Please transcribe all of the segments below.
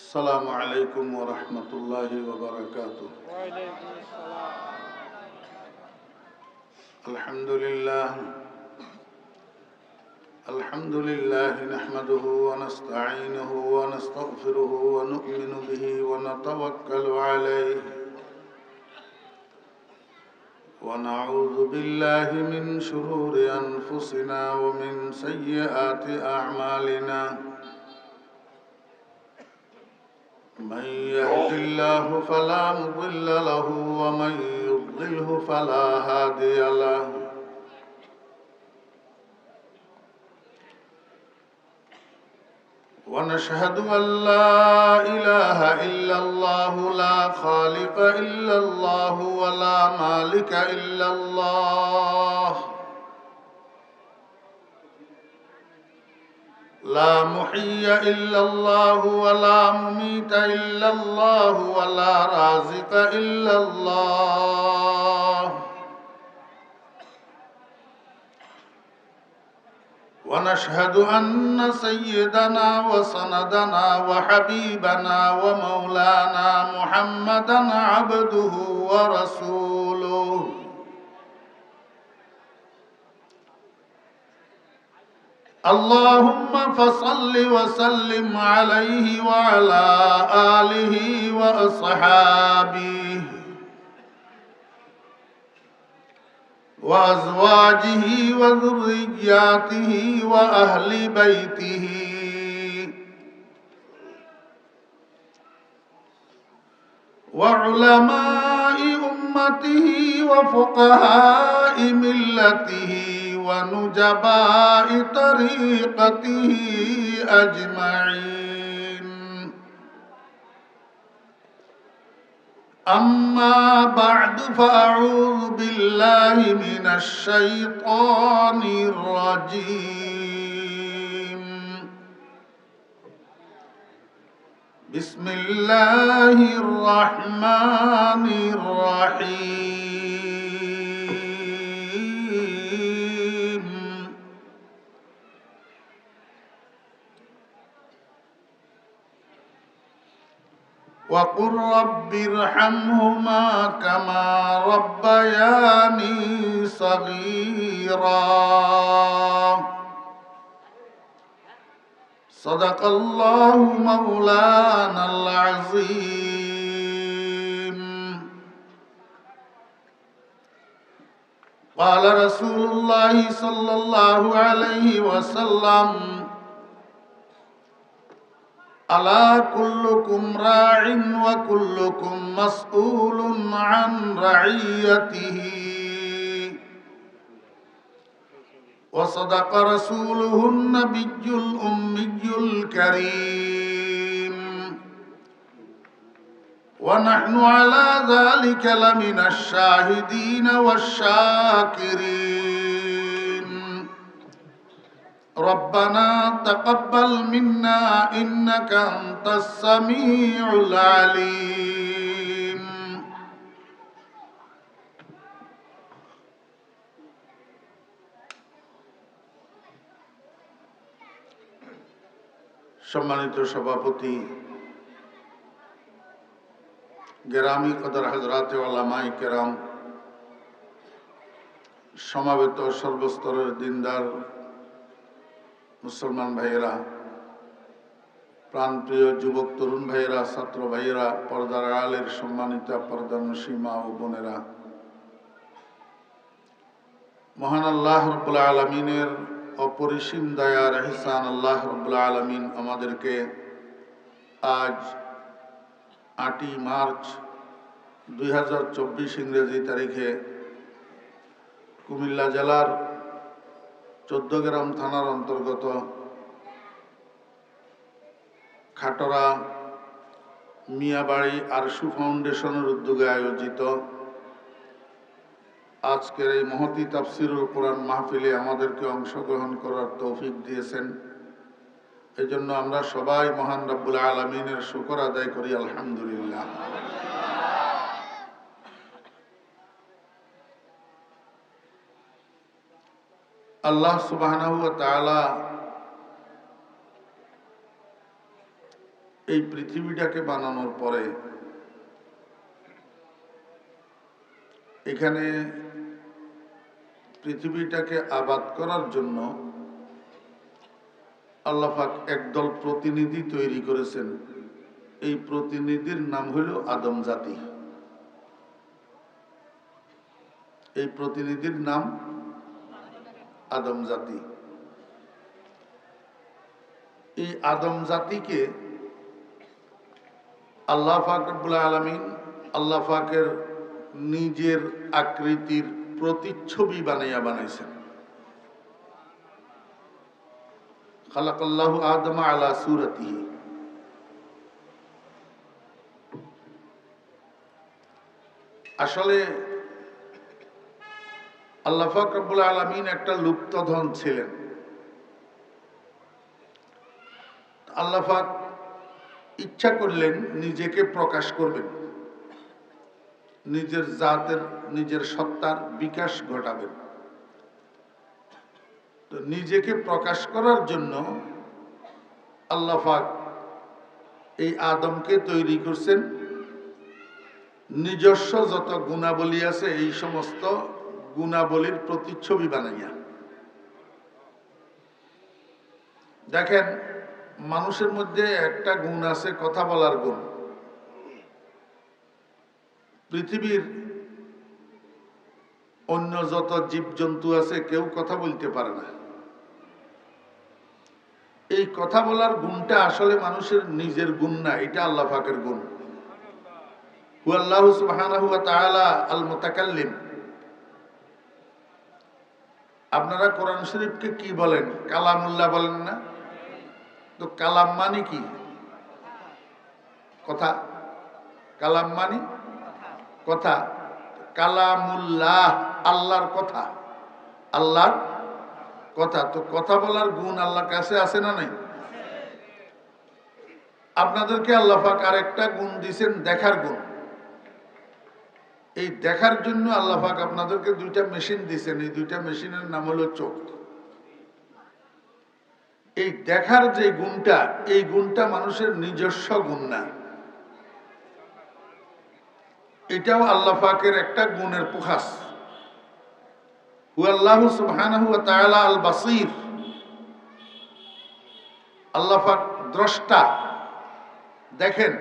السلام عليكم ورحمة الله وبركاته. وعليكم السلام. الحمد لله نحمده ونستعينه ونستغفره ونؤمن به ونتوكل عليه ونعوذ بالله من شرور أنفسنا ومن سيئات أعمالنا. من يهد الله فلا مضل له ومن يضلله فلا هادي له. ونشهد أن لا إله إلا الله لا خالق إلا الله ولا مالك إلا الله لا محيي إلا الله ولا مميت إلا الله ولا رازق إلا الله. ونشهد أن سيدنا وسندنا وحبيبنا ومولانا محمدا عبده ورسوله. اللهم فصل وسلم عليه وعلى آله وأصحابه وأزواجه وذرياته وأهل بيته وعلماء أمته وفقهاء ملته ونجباء طريقته أجمعين. أما بعد فأعوذ بالله من الشيطان الرجيم. بسم الله الرحمن الرحيم. وقل رب ارحمهما كما ربياني صغيرا. صدق الله مولانا العظيم. قال رسول الله صلى الله عليه وسلم: ألا كلكم راع وكلكم مسؤول عن رعيته. وصدق رسوله النبي الأمي الكريم. ونحن على ذلك لمن الشاهدين والشاكرين. ربنا تقبل منا إنك أنت السميع العليم. সম্মানিত সভাপতি, গেরামি কদর হযরত উলামায়ে কেরাম, সমাবেত সর্বস্তরের দিনদার মুসলমান ভাইয়েরা, প্রাণপ্রিয় যুবক তরুণ ভাইয়েরা, ছাত্র ভাইয়েরা, পর্দার আড়ালের সম্মানিত পর্দানশী মা ও বোনেরা, মহান আল্লাহ রাব্বুল আলামিনের অপরিসীম দয়ার ইহসান আল্লাহ রাব্বুল আলামিন আমাদেরকে আজ 8ই মার্চ 2024 ইংরেজি তারিখে কুমিল্লা জেলার 14 গ্রাম থানার অন্তর্গত খাটরা মিয়াবাড়ি আরশু ফাউন্ডেশনের উদ্যোগে আয়োজিত আজকের এই মহতী তাফসিরুল কোরআন মাহফিলে আমাদেরকে অংশগ্রহণ করার তৌফিক দিয়েছেন। এজন্য আমরা সবাই মহান রব্বুল আলামিনের শুকর আদায় করি, আলহামদুলিল্লাহ। আল্লাহ সুবহানাহু ওয়া তাআলা এই পৃথিবীটাকে বানানোর পরে এখানে পৃথিবীটাকে আবাদ করার জন্য আল্লাহ পাক একদল প্রতিনিধি তৈরি করেছেন। এই প্রতিনিধির নাম হইল আদম জাতি। এই প্রতিনিধির নাম আদম জাতি। এই আদম জাতিকে আল্লাহ পাক রব্বুল আলামিন আল্লাহ পাকের নিজের আকৃতির প্রতিচ্ছবি বানাইছেন। খালাকাল্লাহু আদম আলা সূরাতিহি। আসলে আল্লাহ পাক রব্বুল আলামিন একটা লুপ্তধন ছিলেন। আল্লাহ পাক ইচ্ছা করলেন নিজেকে প্রকাশ করবেন, নিজের জাতের নিজের সত্তার বিকাশ ঘটাবেন। তো নিজেকে প্রকাশ করার জন্য আল্লাহ পাক এই আদমকে তৈরি করছেন। নিজস্ব যত গুণাবলী আছে এই সমস্ত গুণাবলীর প্রতিচ্ছবি বানাইয়া। দেখেন, মানুষের মধ্যে একটা গুণ আছে, কথা বলার গুণ। পৃথিবীর অন্য যত জীবজন্তু আছে কেউ কথা বলতে পারে না। এই কথা বলার গুণটা আসলে মানুষের নিজের গুণ না, এটা আল্লাহ পাকের গুণ। আল্লাহু সুবহানাহু ওয়া তাআলা আল মুতাকাল্লিম। আপনারা কোরআন শরীফকে কি বলেন? কালামুল্লাহ বলেন না? তো কালাম মানে কি? কথা। কালাম মানে কথা। কালামুল্লাহ আল্লাহর কথা, আল্লাহর কথা। তো কথা বলার গুণ আল্লাহর কাছে আছে না নাই? আপনাদেরকে আল্লাহ পাক আরেকটা গুণ দিয়েছেন, দেখার গুণ। এই দেখার জন্য আল্লাহ পাক আপনাদেরকে দুইটা মেশিন দিয়েছেন। এই দুইটা মেশিনের নাম হলো চোখ। এই দেখার যে গুণটা, এই গুণটা মানুষের নিজস্ব গুণ না, এটাও আল্লাহ পাকের একটা গুণের প্রকাশ। আল্লাহু সুবহানাহু ওয়া তাআলা আল বাসীর। আল্লাহ পাক দ্রষ্টা। দেখেন,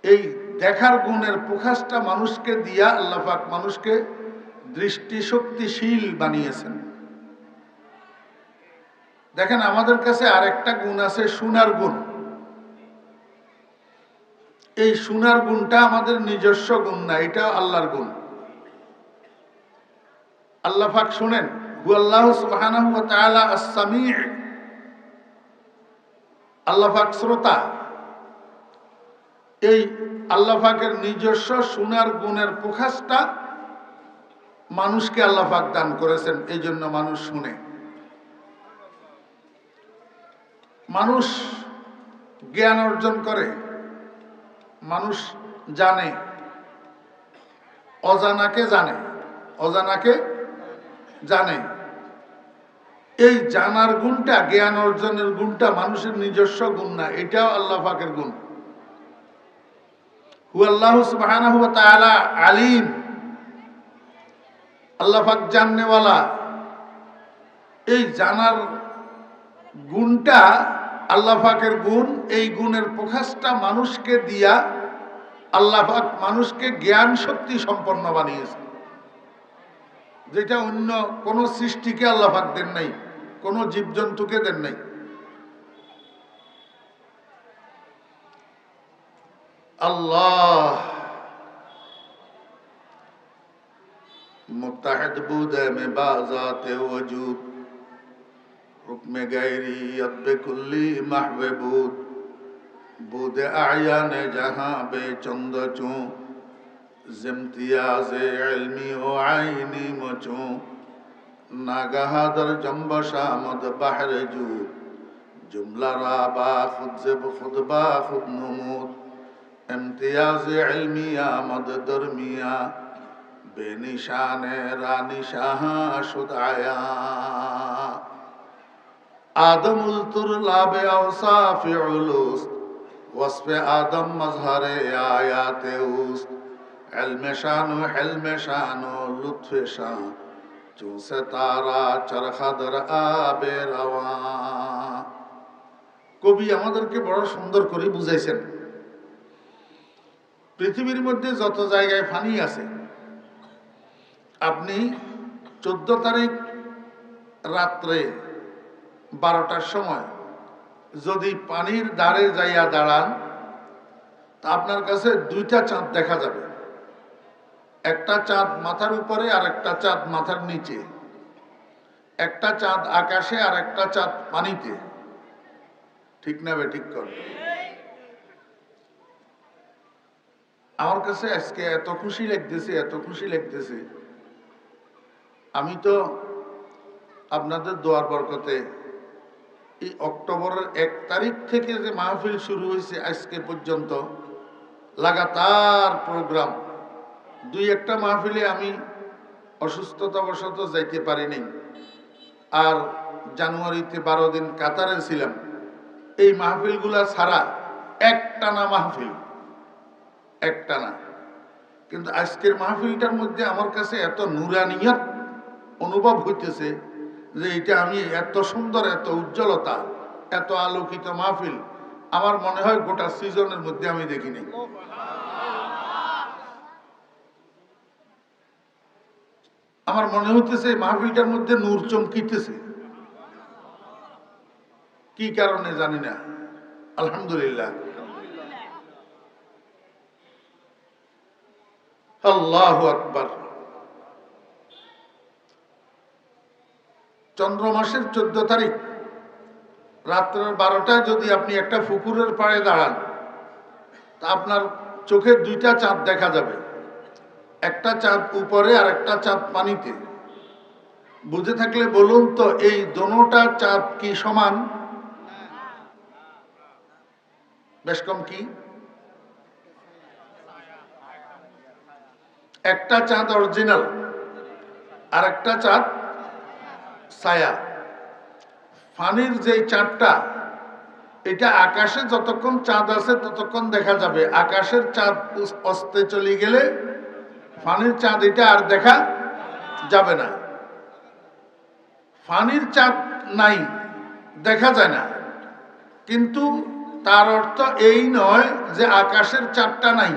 এই দেখার গুণের প্রকাশটা মানুষকে দিয়া আল্লাহ পাক মানুষকে দৃষ্টিশক্তিশীল বানিয়েছেন। দেখেন, আমাদের কাছে আরেকটা গুণ আছে, শোনার গুণ। এই শোনার গুণটা আমাদের নিজস্ব গুণ না, এটা আল্লাহর গুণ। আল্লাহ পাক শুনেন। আল্লাহু সুবহানাহু ওয়া তাআলা আস-সামি'। আল্লাহ পাক শ্রোতা। এই আল্লাহ পাকের নিজস্ব শোনার গুণের প্রকাশটা মানুষকে আল্লাহ পাক দান করেছেন, এই জন্য মানুষ শুনে। মানুষ জ্ঞান অর্জন করে, মানুষ জানে, অজানাকে জানে, অজানাকে জানে। এই জানার গুণটা, জ্ঞান অর্জনের গুণটা মানুষের নিজস্ব গুণ না, এটাও আল্লাহ পাকের গুণ। আল্লাহু সুবহানাহু ওয়া তাআলা আলিম। আল্লাহ পাক জাননেওয়ালা। এই জানার গুণটা আল্লাহ পাকের গুণ। এই গুণের প্রকাশটা মানুষকে দিয়া আল্লাহ পাক মানুষকে জ্ঞান শক্তি সম্পন্ন বানিয়েছে, যেটা অন্য কোন সৃষ্টিকে আল্লাহ পাক দেন নাই, কোন জীবজন্তুকে দেন নাই। আল্লাহ मुत्तहद बूदे में बाज़ाते वजूद हुक्म गैरियत बेकुल्ली महबूद बूदे आयाने जहां बेचंद चूं जिम्तियाज़े इल्मी ओ आईनी मचूं नागहादर जंबशा मद बहर जूद जुमला राबा खुद से खुद बा खुद नमूद इम्तियाज़े इल्मिया मद दरमिया बेनिशाने रानिशाह शुदाया आदमुल तुरलाबे औसाफे उलूस वस्फ़े आदम मज़हरे आयाते उस्त इल्मे शानो हिल्मे शानो लुत्फ़े शान चूसे तारा चरखा दर आबे रवा। কবি আমাদেরকে বড় সুন্দর করে বুঝাইছেন, পৃথিবীর মধ্যে যত জায়গায় পানি আছে, আপনি 14 তারিখ রাত্রে 12টার সময় যদি পানির ধারে যাইয়া দাঁড়ান, তা আপনার কাছে দুইটা চাঁদ দেখা যাবে। একটা চাঁদ মাথার উপরে আর একটা চাঁদ মাথার নিচে, একটা চাঁদ আকাশে আর একটা চাঁদ পানিতে। ঠিক না বে ঠিক কর? আমার কাছে আজকে এত খুশি লাগতেছে, এত খুশি লাগতেছে। আমি তো আপনাদের দোয়ার বরকতে এই অক্টোবরের 1 তারিখ থেকে যে মাহফিল শুরু হয়েছে আজকে পর্যন্ত লাগাতার প্রোগ্রাম, 2-1টা মাহফিলে আমি অসুস্থতাবশত যাইতে পারিনি। আর জানুয়ারিতে 12 দিন কাতারে ছিলাম। এই মাহফিলগুলা ছাড়া একটানা মাহফিল, একটানা। কিন্তু আজকের মাহফিলটার মধ্যে আমার কাছে এত নুরানিয়ত অনুভব হইতেছে যে এটা আমি এত সুন্দর, এত উজ্জ্বলতা, এত আলোকিত মাহফিল আমার মনে হয় গোটা সিজনের মধ্যে আমি দেখিনি। আমার মনে হইতেছে মাহফিলটার মধ্যে নূর চমকিতেছে। কি কারণে জানি না, আলহামদুলিল্লাহ। আল্লাহু আকবার। চন্দ্র মাসের 14 তারিখ রাত্রের 12টায় যদি আপনি একটা পুকুরের পাড়ে দাঁড়ান, তা আপনার চোখে 2টা চাঁদ দেখা যাবে। একটা চাঁদ উপরে আর একটা চাঁদ পানিতে। বুঝে থাকলে বলুন তো, এই দোনোটা চাঁদ কি সমান? বেশ কম কি? একটা চাঁদ অরিজিনাল আর একটা চাঁদ ছায়া। ফানির যে চাঁদটা, এটা আকাশে যতক্ষণ চাঁদ আছে ততক্ষণ দেখা যাবে। আকাশের চাঁদ অস্তে চলে গেলে ফানির চাঁদ এটা আর দেখা যাবে না। ফানির চাঁদ নাই, দেখা যায় না, কিন্তু তার অর্থ এই নয় যে আকাশের চাঁদটা নাই।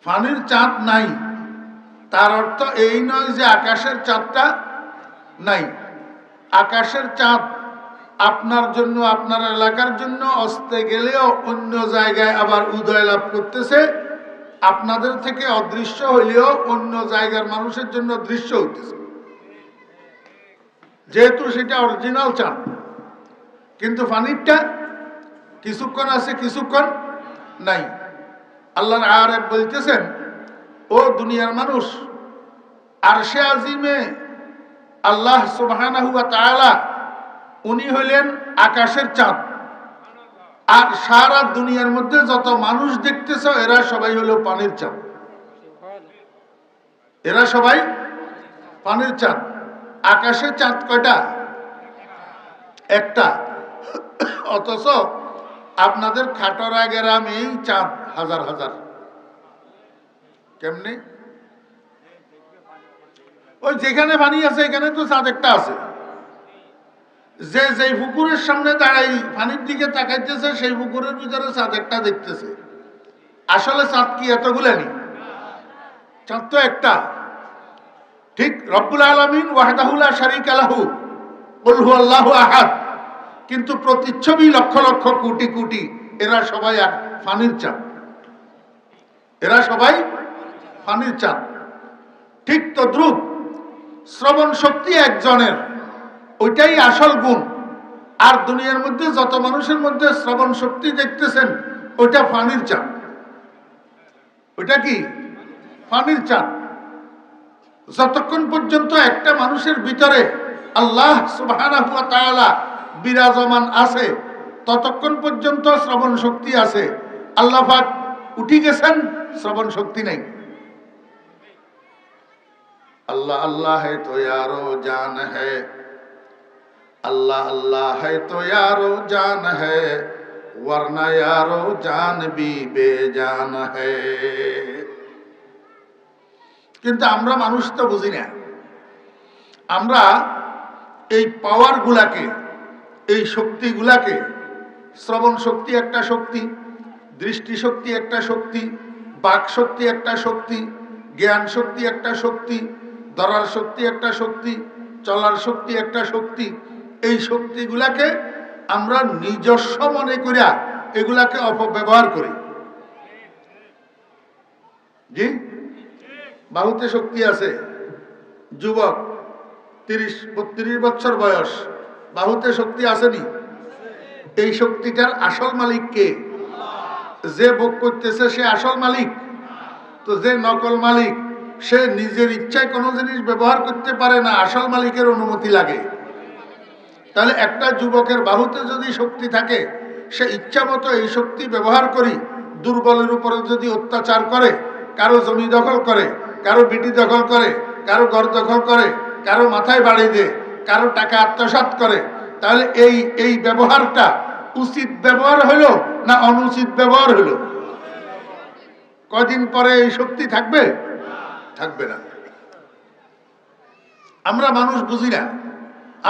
ফানির চাঁদ নাই, তার অর্থ এই নয় যে আকাশের চাঁদটা নাই। আকাশের চাঁদ আপনার জন্য, আপনার এলাকার জন্য অস্তে গেলেও অন্য জায়গায় আবার উদয় লাভ করতেছে। আপনাদের থেকে অদৃশ্য হইলেও অন্য জায়গার মানুষের জন্য দৃশ্য হইতেছে, যেহেতু সেটা অরিজিনাল চাঁদ। কিন্তু পানিরটা কিছুক্ষণ আছে, কিছুক্ষণ নাই। আল্লাহর আরেক বলতেছেন, ও দুনিয়ার মানুষ, আরশে আজিমে আল্লাহ সুবহানাহু ওয়া তাআলা উনি হইলেন আকাশের চাঁদ। আর সারা দুনিয়ার মধ্যে যত মানুষ দেখতেছ এরা সবাই হলো পানির চাঁদ। এরা সবাই পানির চাঁদ। আকাশের চাঁদ কয়টা? একটা। অথচ আপনাদের খাটোরা গ্রামেই চাঁদ হাজার হাজার। কেমনে? ওই যেখানে পানি আছে এখানে তো চাঁদ একটা আছে। যে যেই পুকুরের সামনে দাঁড়াই পানির দিকে তাকাইতেছে সেই পুকুরের ভিতরে চাঁদ একটা দেখতেছে। আসলে চাঁদ কি এতগুলানি? চাঁদ তো একটা। ঠিক রব্বুল আলামিন ওয়াহদাহু লা শারীকা লাহু কুল হুয়াল্লাহু আহাদ, কিন্তু প্রতিচ্ছবি লক্ষ লক্ষ কোটি কোটি। এরা সবাই এক পানির চাঁদ, এরা সবাই পানির চাঁদ। ঠিক তদ্রূপ শ্রবণ শক্তি একজনের, ওইটাই আসল গুণ। আর দুনিয়ার মধ্যে যত মানুষের মধ্যে শ্রবণ শক্তি দেখতেছেন ওইটা পানির চাঁদ। ওইটা কি? পানির চাঁদ। যতক্ষণ পর্যন্ত একটা মানুষের ভিতরে আল্লাহ সুবহানাহু ওয়া তাআলা বিরাজমান আছে ততক্ষণ পর্যন্ত শ্রবণ শক্তি আছে। আল্লাহ পাক উঠে গেছেন, শ্রবণ শক্তি নেই। अल्लाह अल्लाह है तो यारो जान है, अल्लाह अल्लाह है तो यारो जान है वरना यारो जान भी बेजान है। কিন্তু আমরা মানুষ তো বুঝি না। আমরা এই পাওয়ার গুলাকে, এই শক্তিগুলাকে, শ্রবণ শক্তি একটা শক্তি, দৃষ্টি শক্তি একটা শক্তি, বাক শক্তি একটা শক্তি, জ্ঞান শক্তি একটা শক্তি, ধরার শক্তি একটা শক্তি, চলার শক্তি একটা শক্তি, এই শক্তিগুলাকে আমরা নিজস্ব মনে করিয়া এগুলাকে অপব্যবহার করি। জি, বাহুতে শক্তি আছে, যুবক 30-32 বছর বয়স, বাহুতে শক্তি আসেনি। এই শক্তিটার আসল মালিক কে? যে ভোগ করতেছে সে আসল মালিক? তো যে নকল মালিক সে নিজের ইচ্ছায় কোনো জিনিস ব্যবহার করতে পারে না, আসল মালিকের অনুমতি লাগে। তাহলে একটা যুবকের বাহুতে যদি শক্তি থাকে, সে ইচ্ছা মতো এই শক্তি ব্যবহার করি দুর্বলের উপরে যদি অত্যাচার করে, কারো জমি দখল করে, কারো বিটি দখল করে, কারো ঘর দখল করে, কারো মাথায় বাড়ি দেয়, কারো টাকা আত্মসাৎ করে, তাহলে এই ব্যবহারটা উচিত ব্যবহার হলো না অনুচিত ব্যবহার হলো? কদিন পরে এই শক্তি থাকবে? থাকবে না। আমরা মানুষ বুঝি না।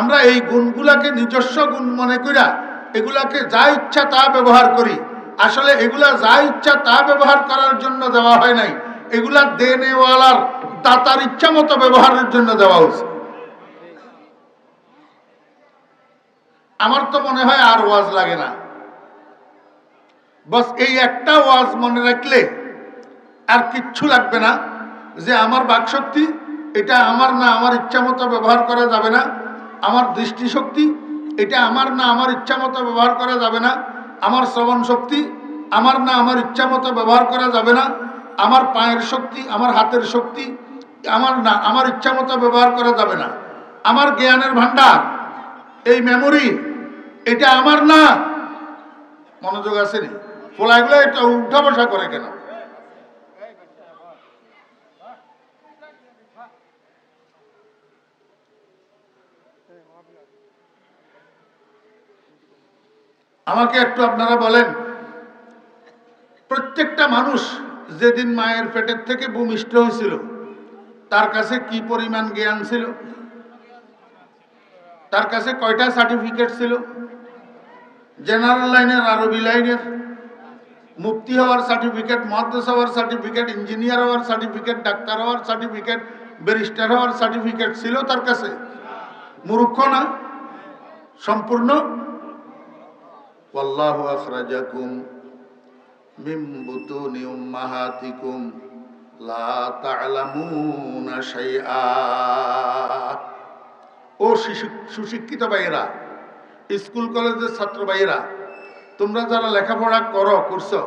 আমরা এই গুণগুলাকে নিজস্ব গুণ মনে করিয়া এগুলাকে যা ইচ্ছা তা ব্যবহার করি। আসলে এগুলা যা ইচ্ছা তা ব্যবহার করার জন্য দেওয়া হয় নাই, এগুলা দেনেওয়ালার দাতার ইচ্ছা মতো ব্যবহারের জন্য দেওয়া হয়েছে। আমার তো মনে হয় আর ওয়াজ লাগে না, বস এই একটা ওয়াজ মনে রাখলে আর কিচ্ছু লাগবে না, যে আমার বাকশক্তি এটা আমার না, আমার ইচ্ছা মতো ব্যবহার করা যাবে না। আমার দৃষ্টিশক্তি এটা আমার না, আমার ইচ্ছা মতো ব্যবহার করা যাবে না। আমার শ্রবণ শক্তি আমার না, আমার ইচ্ছা মতো ব্যবহার করা যাবে না। আমার পায়ের শক্তি, আমার হাতের শক্তি আমার না, আমার ইচ্ছা মতো ব্যবহার করা যাবে না। আমার জ্ঞানের ভান্ডার, এই মেমোরি এটা আমার না। মনোযোগ আসেনি? ফলাইগুলো এটা উঠা বসা করে কেন? আমাকে একটু আপনারা বলেন, প্রত্যেকটা মানুষ যেদিন মায়ের পেটের থেকে ভূমিষ্ঠ হয়েছিল তার কাছে কি পরিমাণ জ্ঞান ছিল? তার কাছে কয়টা সার্টিফিকেট ছিল? জেনারেল লাইনের, আরবি লাইনের, মুফতি হওয়ার সার্টিফিকেট, মুহাদ্দিস হওয়ার সার্টিফিকেট, ইঞ্জিনিয়ার হওয়ার সার্টিফিকেট, ডাক্তার হওয়ার সার্টিফিকেট, ব্যারিস্টার হওয়ার সার্টিফিকেট ছিল তার কাছে? মূর্খ না? সম্পূর্ণ। ওয়াল্লাহু আখরাজাকুম মিন বুতুনি উম্মাহাতিকুম লা তা'লামুনা শাইআ। ও সুশিক্ষিত ভাইয়েরা, স্কুল কলেজের ছাত্র ভাইয়েরা, তোমরা যারা লেখাপড়া করছো,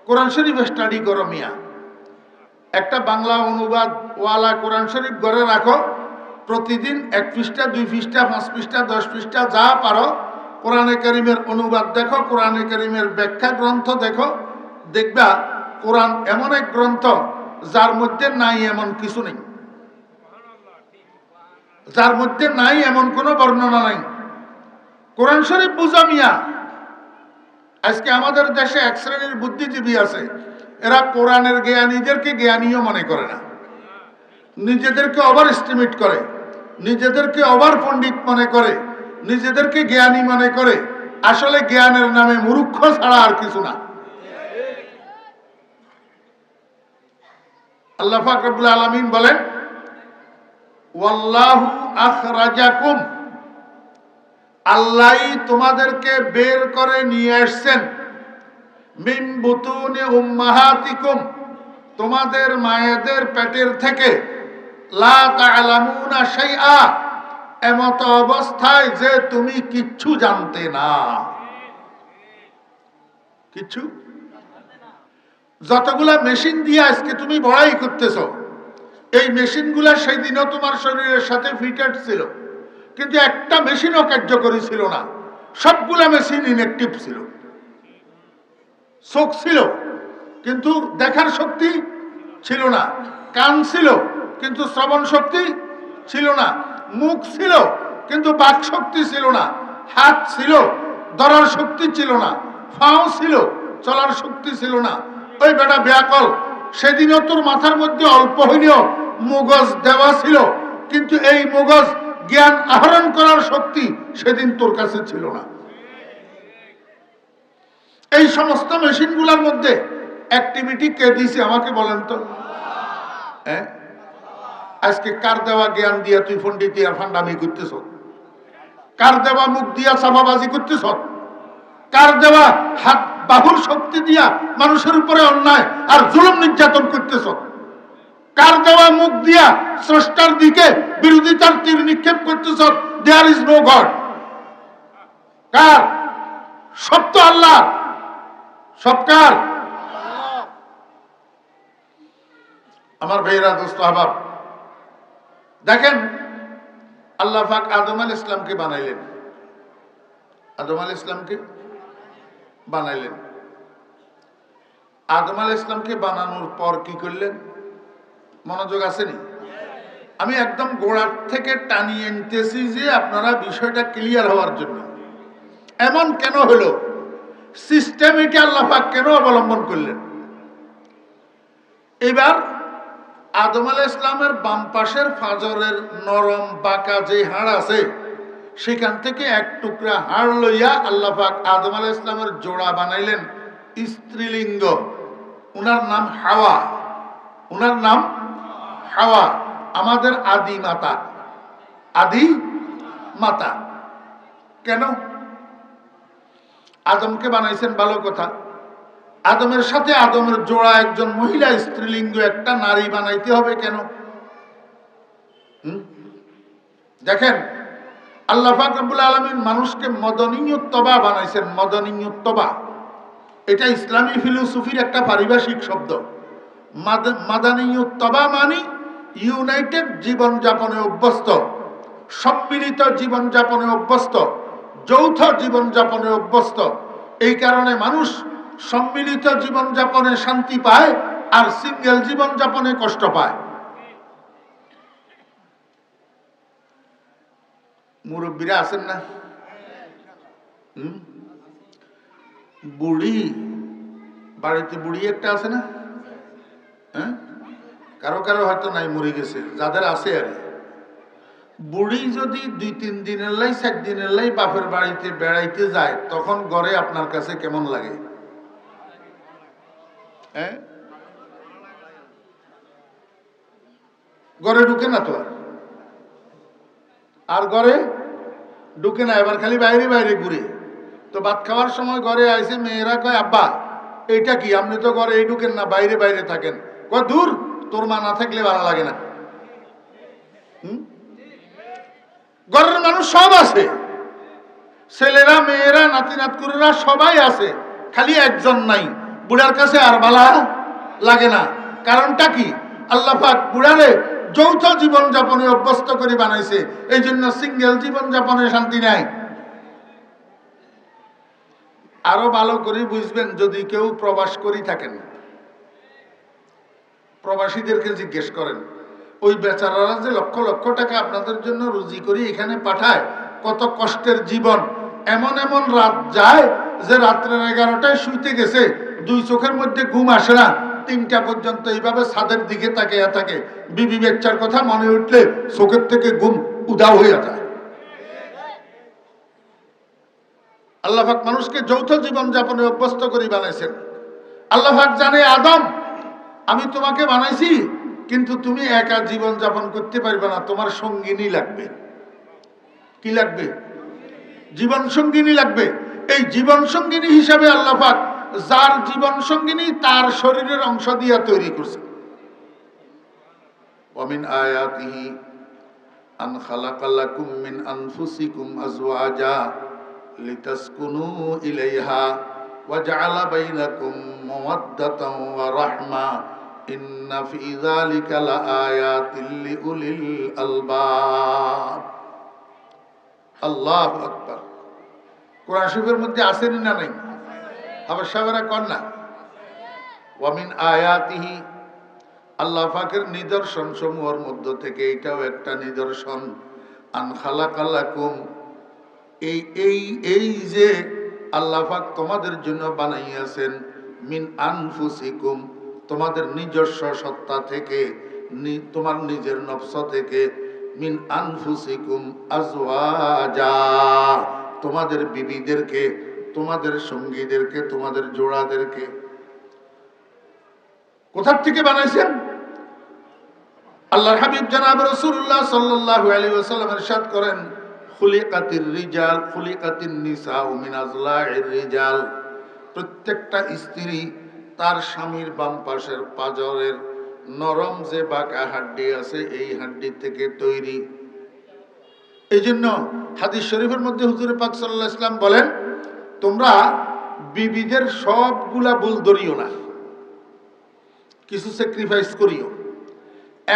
কোরআন শরীফ স্টাডি করো মিয়া। একটা বাংলা অনুবাদ ওয়ালা কোরআন শরীফ ঘরে রাখো, প্রতিদিন 1 পৃষ্ঠা, 2 পৃষ্ঠা, 5 পৃষ্ঠা, 10 পৃষ্ঠা যা পারো কোরআনে কারীমের অনুবাদ দেখো, কোরআনে কারীমের ব্যাখ্যা গ্রন্থ দেখো। দেখবা কোরআন এমন এক গ্রন্থ যার মধ্যে নাই এমন কিছু নেই, যার মধ্যে নাই এমন কোনো বর্ণনা নাই। কোরআন শরীফ বুঝা মিয়া। আজকে আমাদের দেশে এক শ্রেণীর বুদ্ধিজীবী আছে, এরা কোরআনের জ্ঞানীদেরকে জ্ঞানীও মনে করে না, নিজেদেরকে ওভার এস্টিমেট করে, নিজেদেরকে ওভার পণ্ডিত মনে করে, নিজেদেরকে জ্ঞানী মনে করে। আসলে জ্ঞানের নামে মূর্খ ছাড়া আর কিছু না। আল্লাহ পাক রব্বুল আলামিন বলেন, ওয়াল্লাহু আখরাজাকুম, আল্লাহই তোমাদেরকে বের করে নিয়ে আসছেন, মিন বুতুনি উম্মাহাতিকুম, তোমাদের মায়েদের পেটের থেকে, লা তা'লামুনা শাইআ, এমত অবস্থায় যে তুমি কিচ্ছু জানতে না। কিচ্ছু? যতগুলা মেশিন দিয়ে আজকে তুমি বড়াই করতেছো, এই মেশিনগুলা সেই দিনও তোমার শরীরের সাথে ফিটেড ছিল, কিন্তু একটা মেশিনও কার্যকরী ছিল না। সবগুলা মেশিন ইনঅ্যাক্টিভ ছিল। চোখ ছিল কিন্তু দেখার শক্তি ছিল না, কান ছিল কিন্তু শ্রবণ শক্তি ছিল না, মুখ ছিল কিন্তু বাক শক্তি ছিল না, হাত ছিল ধরার শক্তি ছিল না, পাও ছিল চলার শক্তি ছিল না। ওই বেটা ব্যাকল, সেদিনও তোর মাথার মধ্যে অল্প হইলেও মগজ দেওয়া ছিল, কিন্তু এই মগজ জ্ঞান আহরণ করার শক্তি সেদিন তোর কাছে ছিল না। এই সমস্ত মেশিনগুলোর মধ্যে অ্যাক্টিভিটি কে দিয়েছে আমাকে বলেন তো? হ্যাঁ, আজকে কার দেওয়া জ্ঞান দিয়া তুই পণ্ডিতি আর ফান্ডামি করতেছ? কার দেওয়া মুখ দিয়া চাপাবাজি করতেছ? কার দেওয়া হাত বাহুর শক্তি দিয়া মানুষের উপরে অন্যায় আর জুলুম নির্যাতন করতেছ? কার দেওয়া মুখ দিয়া স্রষ্টার দিকে বিরোধিতার তীর নিক্ষেপ করতেছ? There is no god. কার? সব তো আল্লাহ। সব কার? আমার ভাইরা, দোস্ত, আহবাব, দেখেন আল্লাহ পাক আদম আলাইহিস ইসলামকে বানাইলেন। আদম আলাইহিস ইসলামকে বানাইলেন। আদম আলাইহিস ইসলামকে বানানোর পর কি করলেন? মনোযোগ আসেনি? আমি একদম গোড়ার থেকে টানিয়ে নিতেছি যে আপনারা বিষয়টা ক্লিয়ার হওয়ার জন্য। এমন কেন হলো? সিস্টেমটা আল্লাহ পাক কেন অবলম্বন করলেন? এবার আদম আলাইহিস ইসলামের বাম পাশের ফাজরের নরম বাঁকা যে হাড় আছে, সেখান থেকে এক টুকরা হাড় লইয়া আল্লাহ পাক আদম আলাইহিস ইসলামের জোড়া বানাইলেন, স্ত্রীলিঙ্গ। উনার নাম হাওয়া। উনার নাম হাওয়া, আমাদের আদি মাতা। আদি মাতা। কেন আদমকে বানাইছেন? ভালো কথা। আদমের সাথে আদমের জোড়া একজন মহিলা, স্ত্রীলিঙ্গ একটা নারী বানাইতে হবে কেন? দেখেন আল্লাহ পাক রব্বুল আলামিন মানুষকে মদনীয়ত্তবা বানাইছেন। মদনীয়ত্তবা এটা ইসলামী ফিলোসফির একটা পারিভাষিক শব্দ। মাদানীয়ত্তবা মানে ইউনাইটেড জীবনযাপনে অভ্যস্ত, সম্মিলিত জীবনযাপনে অভ্যস্ত, যৌথ জীবনযাপনে অভ্যস্ত। এই কারণে মানুষ সম্মিলিত জীবনযাপনে শান্তি পায় আর সিঙ্গেল জীবনযাপনে কষ্ট পায়। মুরব্বীরা আছেন না? বুড়ি বাড়িতে বুড়ি একটা আছে না? হ্যাঁ, কারো কারো হয়তো নাই, মরে গেছে। যাদের আছে আর বুড়ি যদি 2-3 দিনের লাই 4 দিনের লাই বাপের বাড়িতে বেড়াইতে যায়, তখন ঘরে আপনার কাছে কেমন লাগে? হ্যাঁ, ঘরে ঢুকে না তো, আর ঘরে ঢুকে না, এবার খালি বাইরে বাইরে ঘুরে। তো ভাত খাওয়ার সময় ঘরে আইসে, মেয়েরা কয় আব্বা এইটা কি? আপনি তো ঘরে এই ঢুকেন না, বাইরে বাইরে থাকেন। কয় দূর, তোর মা না থাকলে ভালো লাগে না। ঘরের মানুষ সব আছে, ছেলেরা মেয়েরা নাতি নাতকুরেরা সবাই আছে, খালি একজন নাই, বুড়ার কাছে আর ভালো লাগে না। কারণটা কি? আল্লাহ পাক বুড়ারে যৌথ জীবন যাপনে অভ্যস্ত করে বানাইছে, এই জন্য সিঙ্গেল জীবন যাপনে শান্তি নাই। আরো ভালো করে বুঝবেন যদি কেউ প্রবাস করি থাকেন, প্রবাসীদেরকে জিজ্ঞেস করেন, ওই বেচারারা যে লক্ষ লক্ষ টাকা আপনাদের জন্য রুজি করি এখানে পাঠায়, কত কষ্টের জীবন। এমন এমন রাত যায় যে রাত্রের 11টায় শুইতে গেছে, 2 চোখের মধ্যে ঘুম আসে না, 3টা পর্যন্ত এইভাবে ছাদের দিকে তাকিয়ে থাকে। বিবি বাচ্চার কথা মনে উঠলে চোখের থেকে ঘুম উধাও হয়ে যায়। আল্লাহ পাক মানুষকে যৌথ জীবন যাপনে অভ্যস্ত করে বানাইছেন। আল্লাহ পাক জানে, আদম আমি তোমাকে বানাইছি, কিন্তু তুমি একা জীবন যাপন করতে পারবে না, তোমার সঙ্গিনী লাগবে। কি লাগবে? জীবন সঙ্গিনী লাগবে। এই জীবন সঙ্গিনী হিসাবে আল্লাহ পাক যার জীবন সঙ্গিনী তার শরীরের অংশ দিয়ে তৈরি করছে। ওয়ামিন আয়াতিহি আন খালাকা লাকুম মিন আনফুসিকুম আজওয়াজা লিতাসকুনু ইলাইহা ওয়া জাআলা বাইনাকুম মাওয়াদ্দাতান ওয়া রাহমা ইন্না ফি যালিকা লাআয়াতিল লিউলিল আলবাব। আল্লাহু আকবার। কোরআন শরীফের মধ্যে আছেন না নাই? আবার সাহেবরা কর না। ওয়ামিন আয়াতিহি, আল্লাহ পাকের নিদর্শন সমূহের মধ্য থেকে এটাও একটা নিদর্শন। আন খালাকালাকুম, এই এই এই যে আল্লাহ পাক তোমাদের জন্য বানাইয়াছেন, মিন আনফুসিকুম, তোমাদের নিজস্ব সত্তা থেকে, তোমার নিজের নফস থেকে, মিন আনফুসিকুম আজওয়াজা, তোমাদের বিবিদেরকে, তোমাদের সঙ্গীদেরকে, তোমাদের জোড়াদেরকে কোথার থেকে বানাইছেন? আল্লাহর হাবিব জনাব রাসূলুল্লাহ সাল্লাল্লাহু আলাইহি ওয়াসাল্লাম ইরশাদ করেন, খুলিকাতির রিজাল খুলিকাতিন নিসাউ মিন আজলাইর রিজাল, প্রত্যেকটা স্ত্রী তার স্বামীর বাম পাশের পাজরের নরম যে বাঁকা হাড্ডি আছে এই হাড্ডি থেকে তৈরি। এই জন্য হাদিস শরীফের মধ্যে হুজুর পাক সাল্লাল্লাহু আলাইহি ওয়াসাল্লাম বলেন, তোমরা বিবিদের সবগুলা ভুল ধরিও না, কিছু স্যাক্রিফাইস করিও।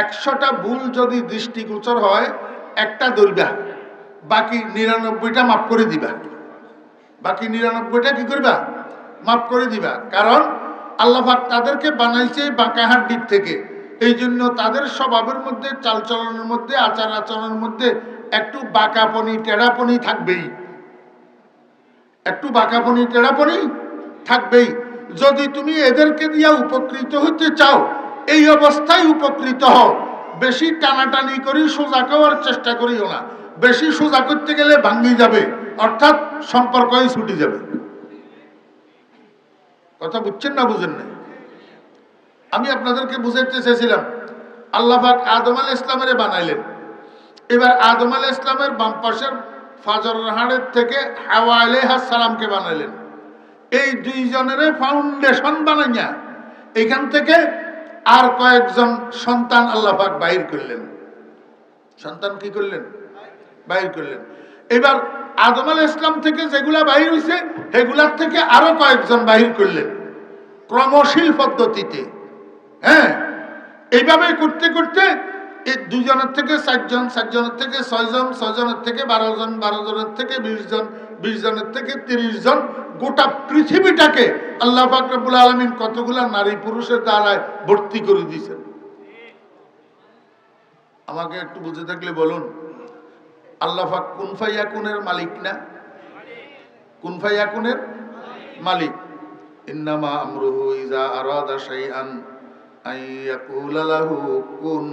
100টা ভুল যদি দৃষ্টিগোচর হয়, একটা ধরবা, বাকি 99টা মাফ করে দিবা। বাকি 99টা কি করবা? মাফ করে দিবা। কারণ আল্লাহ পাক তাদেরকে বানাইছে বাঁকা হাড্ডির থেকে। এই জন্য তাদের স্বভাবের মধ্যে, চালচলনের মধ্যে, আচার আচরণের মধ্যে একটু বাঁকাপনি টেড়াপনি থাকবেই, একটু বাঁকাপনি টেড়াপনি থাকবেই। যদি তুমি এদেরকে দিয়া উপকৃত হতে চাও, এই অবস্থায় উপকৃত হও। বেশি টানাটানি করি সোজা করার চেষ্টা করিও না, বেশি সোজা করতে গেলে ভাঙ্গি যাবে, অর্থাৎ সম্পর্কই ছুটি যাবে। কথা বুঝছেন না বুঝেন না? আমি আপনাদেরকে বুঝাইতে চেয়েছিলাম, আল্লাহ পাক আদম আলাইহিস ইসলামের বানাইলেন। এবার আদম আলাইহিস ইসলামের বাম পাশের ফাজরের হাড়ের থেকে হাওয়া আলাইহিস সালামকে বানাইলেন। এই দুইজনের ফাউন্ডেশন বানাইয়া এখান থেকে আর কয়েকজন সন্তান আল্লাহ পাক বাহির করলেন। সন্তান কি করলেন? বাহির করলেন। এবার আদম আলাইহিস ইসলাম থেকে যেগুলা বাহির হইছে সেগুলার থেকে আরো কয়েকজন বাহির করলেন ক্রমশীল পদ্ধতিতে। হ্যাঁ, এইভাবে করতে করতে এই দুজনের থেকে 4 জন, 4 জনের থেকে 6 জন, 6 জনের থেকে 12 জন, 12 জনের থেকে 20 জন, 20 জনের থেকে 30 জন, গোটা পৃথিবীটাকে আল্লাহ পাক রব্বুল আলামিন কতগুলা নারী পুরুষের দ্বারা ভর্তি করে দিয়েছেন। আমাকে একটু বুঝে থাকলে বলুন, আল্লাহ পাক কুন ফায়াকুনের মালিক না? কুন ফায়াকুনের মালিক। ইন্নামা আমরুহু ইযা আরাদা শাইআন আইয়াকুলা লাহু কুন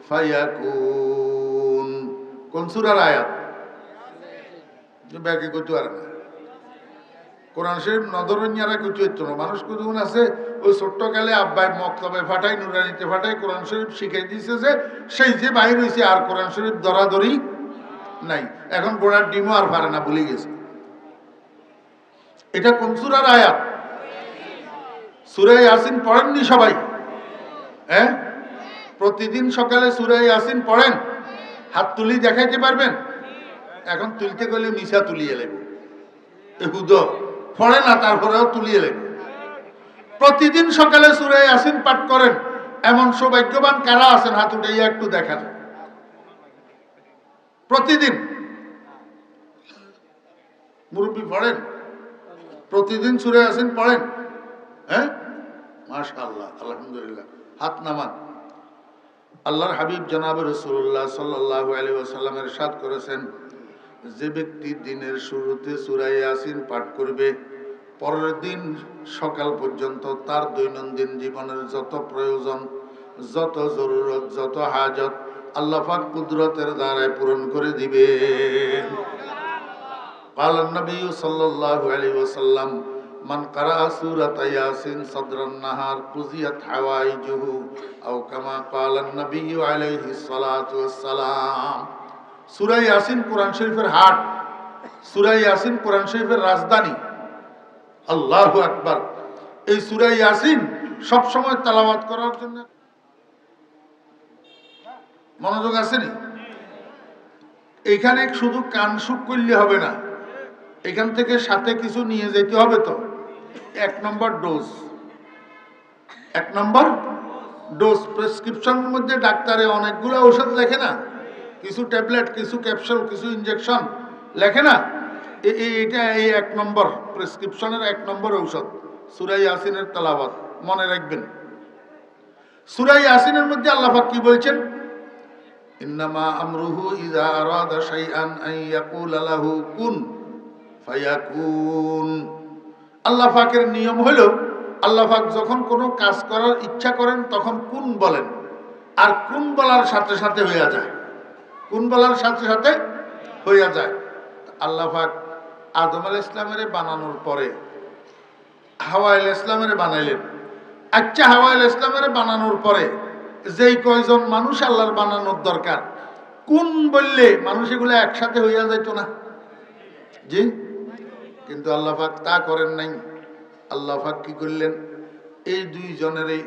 ফায়াকুন। কোন সূরার আয়াত? ব্যাকে কইতে পারে না। কোরআন শরীফ নদরঞ্জারা কইতে হইতো না। মানুষ কতগুণ আছে ওই ছোট্টকালে আব্বাই মক্তবে ফাটাই, নুরানিতে ফাটাই কোরআন শরীফ শিখাই দিয়েছে, যে সেই যে বাইর হয়েছে আর কোরআন শরীফ দরাদরি নাই। এখন গোড়ার ডিমও আর পারে না, ভুলে গেছে। এটা কোন সূরার আয়াত? সূরা ইয়াসিন পড়েননি সবাই? হ্যাঁ, প্রতিদিন সকালে সূরা ইয়াসিন পড়েন? হাত তুলি দেখাইতে পারবেন? এখন তুলতে গেলে মিশা তুলিয়ে লাগবে, এহুদ পড়ে না, তারপরেও তুলিয়ে লাগবে। প্রতিদিন সকালে সূরা ইয়াসিন পাঠ করেন এমন সৌভাগ্যবান কারা আছেন? হাত উঠাইয়া একটু দেখান। প্রতিদিন মুরব্বী পড়েন? প্রতিদিন সূরা ইয়াসিন পড়েন? হ্যাঁ, মাশাআল্লাহ, আলহামদুলিল্লাহ। হাত নামান। আল্লাহর হাবিব জনাব রাসূলুল্লাহ সাল্লাল্লাহু আলাইহি ওয়াসাল্লাম ইরশাদ করেছেন, যে ব্যক্তি দিনের শুরুতে সূরা ইয়াসিন পাঠ করবে, পরের দিন সকাল পর্যন্ত তার দৈনন্দিন জীবনের যত প্রয়োজন, যত জরুরত, যত হাজত আল্লাহ পাক কুদরতের দ্বারা পূরণ করে দিবেন। ক্বালা নবী সাল্লাল্লাহু আলাইহি ওয়াসাল্লাম, মান কারা সূরাত ইয়াসিন সাদরান নাহার কুজিয়াত হাওয়াইজুহু আও কামা ক্বালা নবী আলাইহিস সালাতু ওয়াস সালাম। সূরা ইয়াসিন কোরআন শরীফের হাট, সূরা ইয়াসিন কোরআন শরীফের রাজধানী। আল্লাহু আকবার। এই সূরা ইয়াসিন সব সময় তেলাওয়াত করার জন্য মনোযোগ আসেনি। এখানে শুধু কান সুখ করলে হবে না, এখান থেকে সাথে কিছু নিয়ে যেতে হবে। তো 1 নম্বর ডোজ, 1 নম্বর ডোজ। প্রেসক্রিপশনের মধ্যে ডাক্তারে অনেকগুলো ঔষধ লেখে না, কিছু ট্যাবলেট, কিছু ক্যাপসুল, কিছু ইনজেকশন লেখে না? এইটা এই 1 নম্বর প্রেসক্রিপশনের 1 নম্বর ঔষধ সূরা ইয়াসিনের তেলাওয়াত। মনে রাখবেন, সূরা ইয়াসিনের মধ্যে আল্লাহ পাক কি বলছেন? ইন্নামা আমরুহু ইযা আরাদা শাইআন আন ইয়াকুলা লাহু কুন ফায়াকুন। আল্লাহ পাকের নিয়ম হলো আল্লাহ পাক যখন কোনো কাজ করার ইচ্ছা করেন তখন কুন বলেন, আর কুন বলার সাথে সাথে হইয়া যায়, কুন বলার সাথে সাথে হইয়া যায়। আল্লাহ পাক আদম আলাইহিস ইসলামের বানানোর পরে হাওয়া আলাইহিস ইসলামের বানাইলেন। আচ্ছা, হাওয়া আলাইহিস ইসলামের বানানোর পরে যেই কয়জন মানুষ আল্লাহর বানানোর দরকার, কোন বললে মানুষ এগুলো একসাথে হইয়া যাইত না? জি, কিন্তু আল্লাহ পাক তা করেন নাই। আল্লাহ পাক কি করলেন? এই দুইজনেরই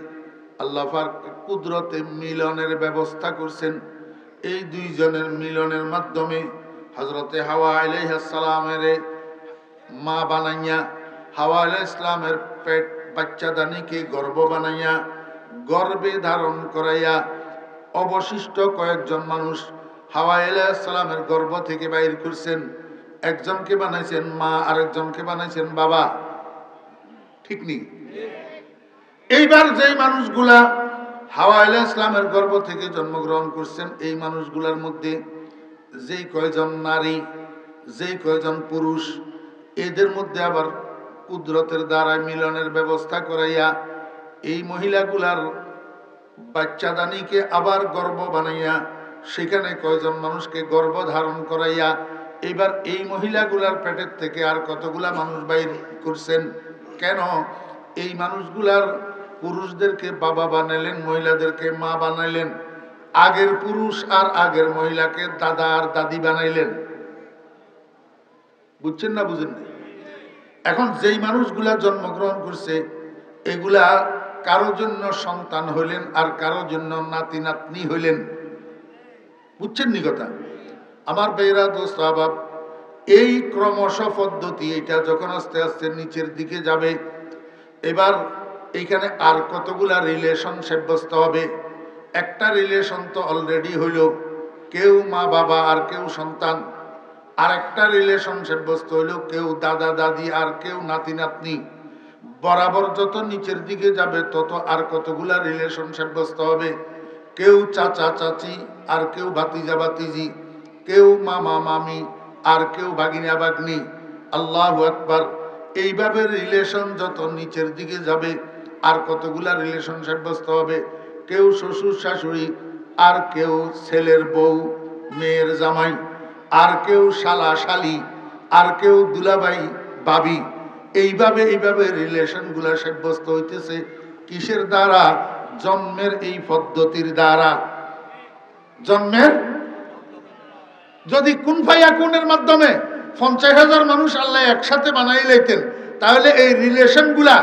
আল্লাহ পাক কুদরতে মিলনের ব্যবস্থা করছেন। এই দুইজনের মিলনের মাধ্যমে হযরতে হাওয়া আলাইহিস সালামের মা বানাইয়া, হাওয়া আলাইহিস ইসলামের পেট বাচ্চাদানিকে গর্ভ বানাইয়া, গর্ভে ধারণ করাইয়া অবশিষ্ট কয়েকজন মানুষ হাওয়া আলাইহিস সালামের গর্ভ থেকে বাইর করছেন। একজনকে বানাইছেন মা, আরেকজনকে বানাইছেন বাবা। ঠিক নেই? এইবার যেই মানুষগুলা হাওয়া আলাইহিস সালামের গর্ভ থেকে জন্মগ্রহণ করছেন, এই মানুষগুলার মধ্যে যেই কয়জন নারী, যেই কয়জন পুরুষ, এদের মধ্যে আবার কুদরতের দ্বারা মিলনের ব্যবস্থা করাইয়া এই মহিলাগুলার বাচ্চাদানিকে আবার গর্ভ বানাইয়া সেখানে কয়জন মানুষকে গর্ভ ধারণ করাইয়া এবার এই মহিলাগুলার পেটের থেকে আর কতগুলা মানুষ বাইর করছেন। কেন? এই মানুষগুলার পুরুষদেরকে বাবা বানাইলেন, মহিলাদেরকে মা বানাইলেন। আগের পুরুষ আর আগের মহিলাকে দাদা আর দাদি বানাইলেন। বুঝছেন না বুঝেন না? এখন যেই মানুষগুলা জন্মগ্রহণ করছে এগুলা কারো জন্য সন্তান হইলেন আর কারো জন্য নাতি নাতনি হইলেন। বুঝছেন নি কথা? আমার বেরা দোস্ত আবাব, এই ক্রমশ পদ্ধতি এটা যখন আস্তে আস্তে নিচের দিকে যাবে, এবার এইখানে আর কতগুলা রিলেশন সাব্যস্ত হবে। একটা রিলেশন তো অলরেডি হইল, কেউ মা বাবা আর কেউ সন্তান। আর একটা রিলেশন সাব্যস্ত হইল, কেউ দাদা দাদি আর কেউ নাতি নাতনি। বরাবর যত নিচের দিকে যাবে তত আর কতগুলা রিলেশন সাব্যস্ত হবে। কেউ চাচা চাচি আর কেউ ভাতিজা ভাতিজি, কেউ মামা মামি আর কেউ ভাগিনা ভাগ্নি। আল্লাহু আকবার। এইভাবে রিলেশন যত নিচের দিকে যাবে আর কতগুলা রিলেশন সাব্যস্ত হবে। কেউ শ্বশুর শাশুড়ি আর কেউ ছেলের বউ মেয়ের জামাই, আর কেউ শালা শালি আর কেউ দুলাভাই ভাবি। এইভাবে রিলেশনগুলা সাব্যস্ত হইতেছে। কিসের দ্বারা? জন্মের এই পদ্ধতির দ্বারা। জন্মের যদি কুন ফায়াকুনের মাধ্যমে 50,000 মানুষ আল্লাহ একসাথে বানাই লাইতেন, তাহলে এই রিলেশনগুলা,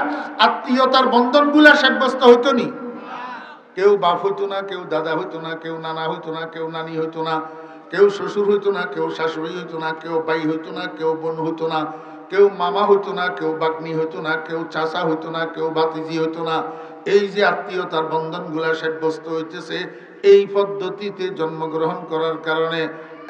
আত্মীয়তার বন্ধনগুলা সাব্যস্ত হইতো নি? কেউ বাপ হইতো না, কেউ দাদা হইতো না, কেউ নানা হইতো না, কেউ নানি হইতো না, কেউ শ্বশুর হইতো না, কেউ শাশুড়ি হইতো না, কেউ ভাই হইতো না, কেউ বোন হইতো না, কেউ মামা হইতো না, কেউ বাগ্নি হইতো না, কেউ চাচা হইতো না, কেউ ভাতিজি হইতো না। এই যে আত্মীয়তার বন্ধনগুলা সাব্যস্ত হইতেছে এই পদ্ধতিতে জন্মগ্রহণ করার কারণে।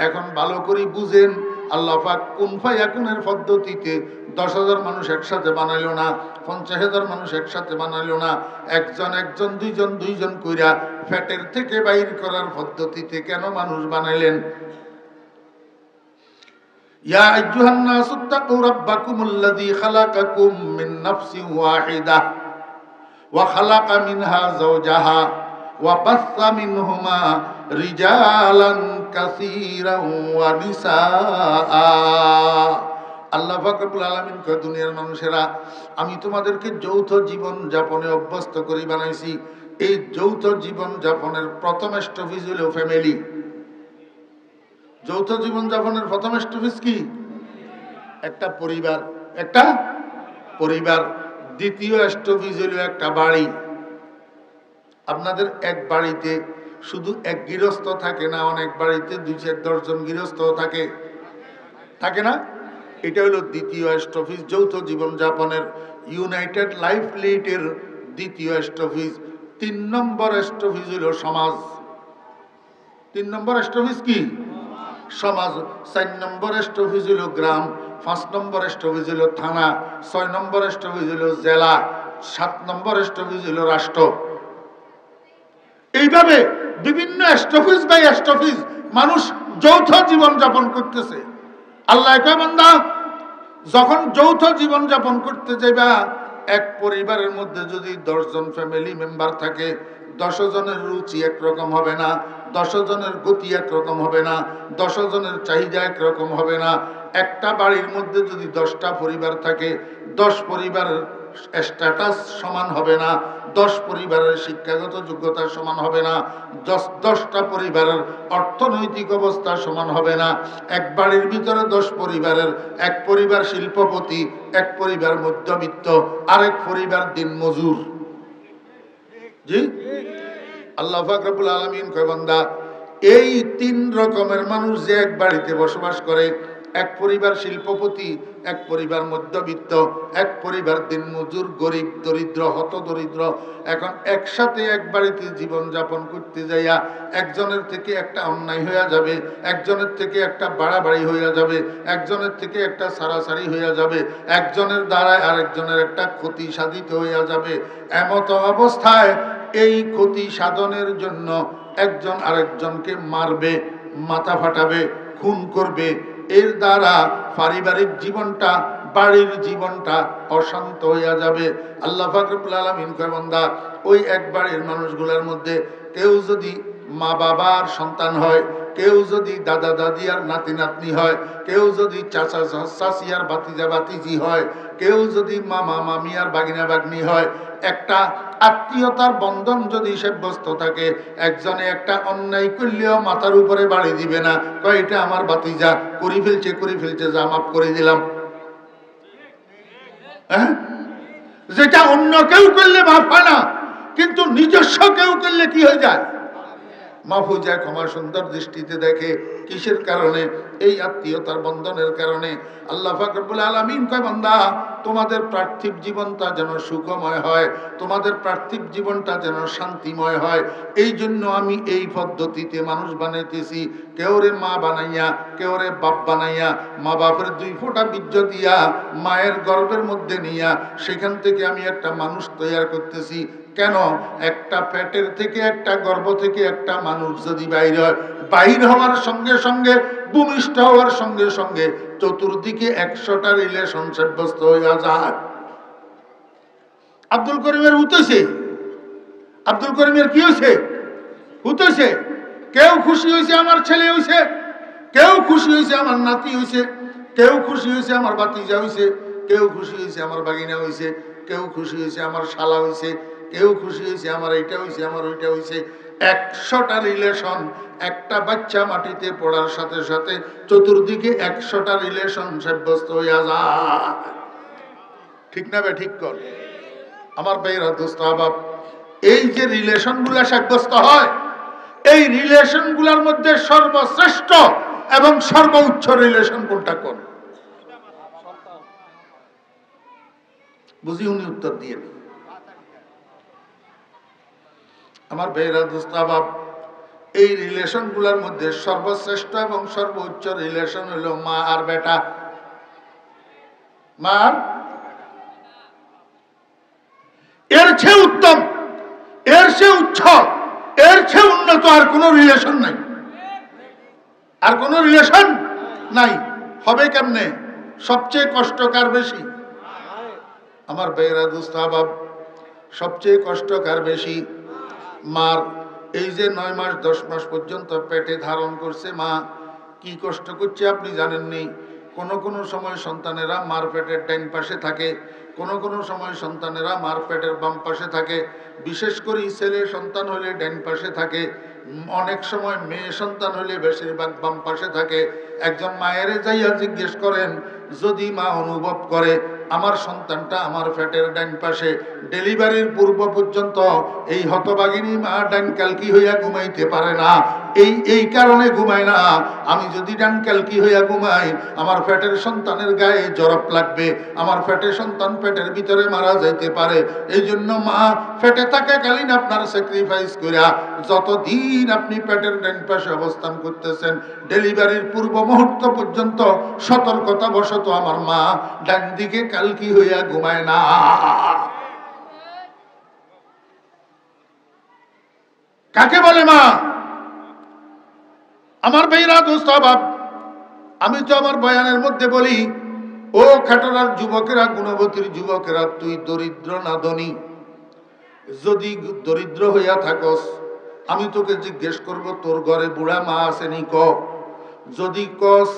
এখন ভালো করে বুঝেন, আল্লাহ পাক কুন ফায়াকুনের পদ্ধতিতে 10,000 মানুষ একসাথে বানাইলো না, 50,000 মানুষ একসাথে বানাইলো না। একজন একজন, দুইজন দুইজন কইরা ফ্যাটের থেকে বাইর করার পদ্ধতিতে কেন মানুষ বানাইলেন? ইয়া আইয়ুহান নাসু তাকু রাব্বাকুমুল্লাযী খালাকাকুম মিন নাফসিন ওয়াহিদাহ ওয়া খালাকা মিনহা যাওজাহা ওয়া বাসসা মিনহুমা রিজালান কাসীরান ওয়া নিসাআ। আল্লাহ পাক রব্বুল আলামিন কয়, দুনিয়ার মানুষেরা, আমি তোমাদেরকে যৌথ জীবন যাপনে অভ্যস্ত করে বানাইছি। এই যৌথ জীবন যাপনের প্রথম স্টপেজ হলো ফ্যামিলি। যৌথ জীবন যাপনের প্রথম স্টপেজ কি? একটা পরিবার, একটা পরিবার। দ্বিতীয় স্টপেজ হলো একটা বাড়ি। আপনাদের এক বাড়িতে শুধু এক গৃহস্থ থাকে না, অনেক বাড়িতে 2-4-10 জন গৃহস্থ থাকে, থাকে না? এটা হলো দ্বিতীয় স্টপেজ যৌথ জীবন যাপনের। ইউনাইটেড লাইফ লিডের দ্বিতীয় স্টপেজ। 3 নম্বর স্টপেজ হলো সমাজ। 3 নম্বর স্টপেজ কি? সমাজ। 4 নম্বর স্টপেজ হলো গ্রাম, 5 নম্বর স্টপেজ হলো থানা, 6 নম্বর স্টপেজ হলো জেলা, 7 নম্বর স্টপেজ হলো রাষ্ট্র। এইভাবে বিভিন্ন স্টফিস বাই স্টফিস মানুষ যৌথ জীবন যাপন করতেছে। আল্লাহ কয় বান্দা, যখন যৌথ জীবন যাপন করতে যাইবা, এক পরিবারের মধ্যে যদি 10 জন ফ্যামিলি মেম্বার থাকে, 10 জনের রুচি একরকম হবে না, 10 জনের গতি একরকম হবে না, 10 জনের চাহিদা একরকম হবে না। একটা বাড়ির মধ্যে যদি 10টা পরিবার থাকে, 10 পরিবারের স্ট্যাটাস সমান হবে না, 10 পরিবারের শিক্ষাগত যোগ্যতা সমান হবে না, 10টা পরিবারের অর্থনৈতিক অবস্থা সমান হবে না। এক বাড়ির ভিতরে 10 পরিবারের, এক পরিবার শিল্পপতি, এক পরিবার মধ্যবিত্ত, আরেক পরিবার দিনমজুর। জি, আল্লাহ পাক রব্বুল আলামিন কয় বান্দা, এই 3 রকমের মানুষ যে এক বাড়িতে বসবাস করে, এক পরিবার শিল্পপতি, এক পরিবার মধ্যবিত্ত, এক পরিবার দিনমজুর, গরিব দরিদ্র, হত দরিদ্র, এখন একসাথে এক বাড়িতে জীবন যাপন করতে যাইয়া একজনের থেকে একটা অন্যায় হইয়া যাবে, একজনের থেকে একটা বাড়াবাড়ি হইয়া যাবে, একজনের থেকে একটা সারাসারি হইয়া যাবে, একজনের দ্বারায় আরেকজনের একটা ক্ষতি সাধিত হইয়া যাবে। এমত অবস্থায় এই ক্ষতি সাধনের জন্য একজন আরেকজনকে মারবে, মাথা ফাটাবে, খুন করবে। এর দ্বারা পারিবারিক জীবনটা, বাড়ির জীবনটা অশান্ত হইয়া যাবে। আল্লাহ পাক রব্বুল আলামিন কয় বান্দা, ওই এক বাড়ির মানুষগুলোর মধ্যে কেউ যদি মা বাবার সন্তান হয়, কেউ যদি দাদা দাদি আর নাতি নাতনি হয়, কেউ যদি চাচা চাচি আর ভাতিজা ভাতিজি হয়, কেউ যদি মামা মামি আর বাগিনা বাগনি হয়, একটা আত্মীয়তার বন্ধন যদি সাব্যস্ত থাকে, একজনে একটা অন্যায় করলেও মাথার উপরে বাড়ি দিবে না, কয় এটা আমার ভাতিজা করে ফেলছে, যা মাফ করে দিলাম। হ্যাঁ, যেটা অন্য কেউ করলে মাফ হয় না, কিন্তু নিজস্ব কেউ করলে কি হয়ে যায়? মাফ হয়ে যায়, ক্ষমা সুন্দর দৃষ্টিতে দেখে। কিসের কারণে? এই আত্মীয়তার বন্ধনের কারণে। আল্লাহ পাক রব্বুল আলামিন কয় বান্দা, তোমাদের পার্থিব জীবনটা যেন সুখময় হয়, তোমাদের পার্থিব জীবনটা যেন শান্তিময় হয়, এই জন্য আমি এই পদ্ধতিতে মানুষ বানাইতেছি। কেউ রে মা বানাইয়া, কেউ রে বাপ বানাইয়া, মা বাপের 2 ফোঁটা বীর্য দিয়া মায়ের গর্ভের মধ্যে নিয়া সেখান থেকে আমি একটা মানুষ তৈরি করতেছি। কেন? একটা পেটের থেকে, একটা গর্ভ থেকে একটা মানুষ যদি বাইর হয়, বাহির হওয়ার সঙ্গে সঙ্গে, ভূমিষ্ঠ হওয়ার সঙ্গে সঙ্গে চতুর্দিকে 100টা রিলেশন সাব্যস্ত হইয়া যায়। আব্দুল করিমের হুতেছে, আব্দুল করিমের কি হয়েছে? হুতেছে। কেউ খুশি হয়েছে আমার ছেলে হয়েছে, কেউ খুশি হয়েছে আমার নাতি হয়েছে, কেউ খুশি হয়েছে আমার ভাতিজা হয়েছে, কেউ খুশি হয়েছে আমার বাগিনা হয়েছে, কেউ খুশি হয়েছে আমার শালা হয়েছে, কেউ খুশি হয়েছে আমার এইটা হয়েছে, আমার ওইটা হয়েছে। 100টা রিলেশন। একটা বাচ্চা মাটিতে পড়ার সাথে সাথে চতুর্দিকে 100টা রিলেশন সাব্যস্ত হইয়া যায়। ঠিক না বে? ঠিক কর আমার ভাইরা, দোস্ত আহবাব, এই যে রিলেশন গুলা সাব্যস্ত হয়, এই রিলেশন গুলার মধ্যে সর্বশ্রেষ্ঠ এবং সর্বোচ্চ রিলেশন কোনটা? কোন? বুঝি উনি উত্তর দিয়ে আমার ভাইরা, দোস্ত আহবাব, এই রিলেশন গুলার মধ্যে সর্বশ্রেষ্ঠ এবং সর্বোচ্চ রিলেশন হইল মা আর বেটা। মা আর, এর চেয়ে উত্তম, এর চেয়ে উচ্চ, এর চেয়ে উন্নত আর কোন রিলেশন নাই। আর কোন রিলেশন নাই। হবে কেমনে? সবচেয়ে কষ্টকর বেশি আমার ভাইরা, দোস্ত আহবাব, সবচেয়ে কষ্টকর বেশি মার। এই যে 9 মাস 10 মাস পর্যন্ত পেটে ধারণ করছে মা, কি কষ্ট করছে আপনি জানেননি। কোন সময় সন্তানেরা মার পেটের ডাইন পাশে থাকে, কোন সময় সন্তানেরা মার পেটের বাম পাশে থাকে। বিশেষ করে ছেলে সন্তান হলে ডাইন পাশে থাকে, অনেক সময় মেয়ে সন্তান হলে বেশিরভাগ বাম পাশে থাকে। একজন মায়ের যাইয়া জিজ্ঞেস করেন, যদি মা অনুভব করে আমার সন্তানটা আমার পেটের ডাইন পাশে, ডেলিভারির পূর্ব পর্যন্ত এই হতভাগিনী মা ডাইন কালকি হইয়া ঘুমাইতে পারে না। এই কারণে ঘুমায় না, আমি যদি ডান কালকি হইয়া ঘুমাই আমার পেটের সন্তানের গায়ে জরপ লাগবে, আমার পেটের সন্তান পেটের ভিতরে মারা যাইতে পারে। এই জন্য মা পেটে থাকাকালীন আপনার স্যাক্রিফাইস করিয়া যতদিন আপনি পেটের ডান পাশে অবস্থান করতেছেন, ডেলিভারির পূর্ব মুহূর্ত পর্যন্ত সতর্কতা বশত আমার মা ডান দিকে কালকি হইয়া ঘুমায় না। কাকে বলে মা? আমার ভাইরা দোস্ত বাপ, আমি তো আমার বয়ানের মধ্যে বলি, ও খাটোরার যুবকেরা, গুণবতীর যুবকেরা, তুই দরিদ্র না ধনী? যদি দরিদ্র হইয়া থাকস, আমি তোকে জিজ্ঞেস করব, তোর ঘরে বুড়া মা আছে নি? ক। যদি কস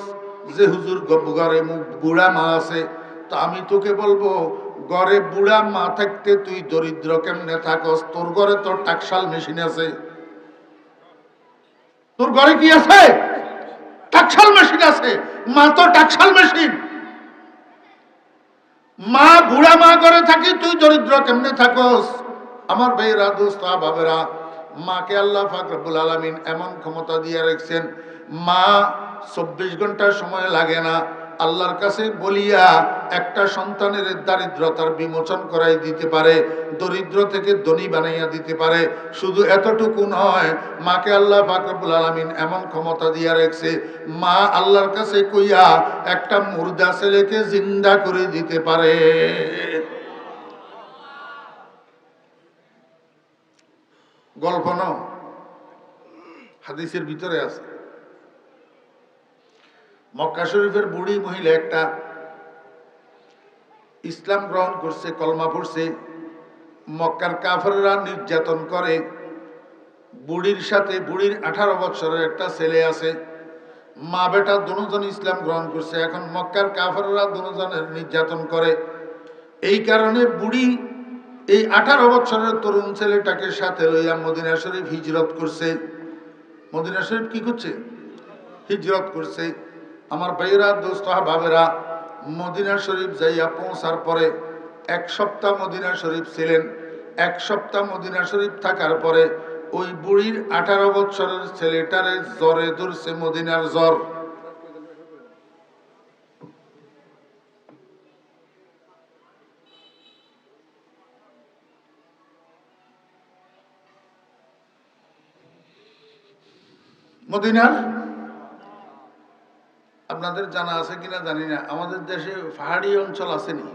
যে হুজুর ঘরে বুড়া মা আছে, তা আমি তোকে বলবো, ঘরে বুড়া মা থাকতে তুই দরিদ্র কেমনে থাকস? তোর ঘরে তোর টাকশাল মেশিন আছে। তোর ঘরে কি আছে? টাকশাল মেশিন আছে। মা তো টাকশাল মেশিন। মা বুড়া মা ঘরে থাকি, তুই দরিদ্র কেমনে থাকস? আমার ভাইরা দোস্ত বাবেরা, মাকে আল্লাহ পাক রব্বুল আলামিন এমন ক্ষমতা দিয়ে রেখেছেন, মা 24 ঘন্টা সময় লাগে না আল্লাহর কাছে বলিয়া একটা সন্তানের দারিদ্রতার বিমোচন করাই দিতে পারে, দরিদ্র থেকে ধনী বানাইয়া দিতে পারে। শুধু এতটুকু নয়, মাকে আল্লাহ পাক রব্বুল আলামিন এমন ক্ষমতা দিয়ে রেখেছে, মা আল্লাহর কাছে কইয়া একটা মুর্দা ছেলেকে জিন্দা করে দিতে পারে। গল্প ন, হাদিসের ভিতরে আছে। মক্কা শরীফের বুড়ি মহিলা একটা ইসলাম গ্রহণ করছে, কলমা পড়ছে। মক্কার কাফেররা নির্যাতন করে। বুড়ির সাথে, বুড়ির 18 বছরের একটা ছেলে আছে। মা বেটা দুজন ইসলাম গ্রহণ করছে। এখন মক্কার কাফেররা দুজনের নির্যাতন করে। এই কারণে বুড়ি এই 18 বছরের তরুণ ছেলেটাকে সাথে লইয়া মদিনা শরীফ হিজরত করছে। মদিনা শরীফ কি করছে? হিজরত করছে। আমার ভাইয়েরা দোস্ত বাবেরা, মদিনা শরীফ যাইয়া পৌঁছার পরে 1 সপ্তাহ মদিনা শরীফ ছিলেন। 1 সপ্তাহ মদিনা শরীফ থাকার পরে ওই বুড়ির 18 বছরের ছেলেটারে জ্বরে ধরছে, মদিনার জ্বর। মদিনার, আপনাদের জানা আছে কিনা জানি না, আমাদের দেশে পাহাড়ি অঞ্চল আসেনি?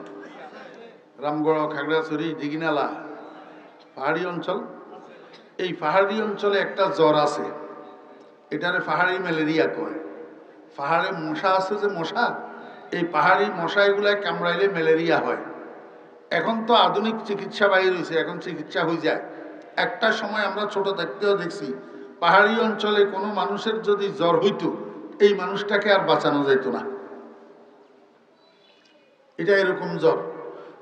রামগড়, খাগড়াছড়ি, দিঘিনালা, পাহাড়ি অঞ্চল। এই পাহাড়ি অঞ্চলে একটা জ্বর আছে, এটারে পাহাড়ি ম্যালেরিয়া কয়। পাহাড়ে মশা আছে যে মশা, এই পাহাড়ি মশা এগুলায় কামড়াইলে ম্যালেরিয়া হয়। এখন তো আধুনিক চিকিৎসা বাইর হয়েছে, এখন চিকিৎসা হয়ে যায়। একটা সময় আমরা ছোট থাকতেও দেখছি, পাহাড়ি অঞ্চলে কোনো মানুষের যদি জ্বর হইতো, এই মানুষটাকে আর বাঁচানো যেত না। এটা এরকম জ্বর।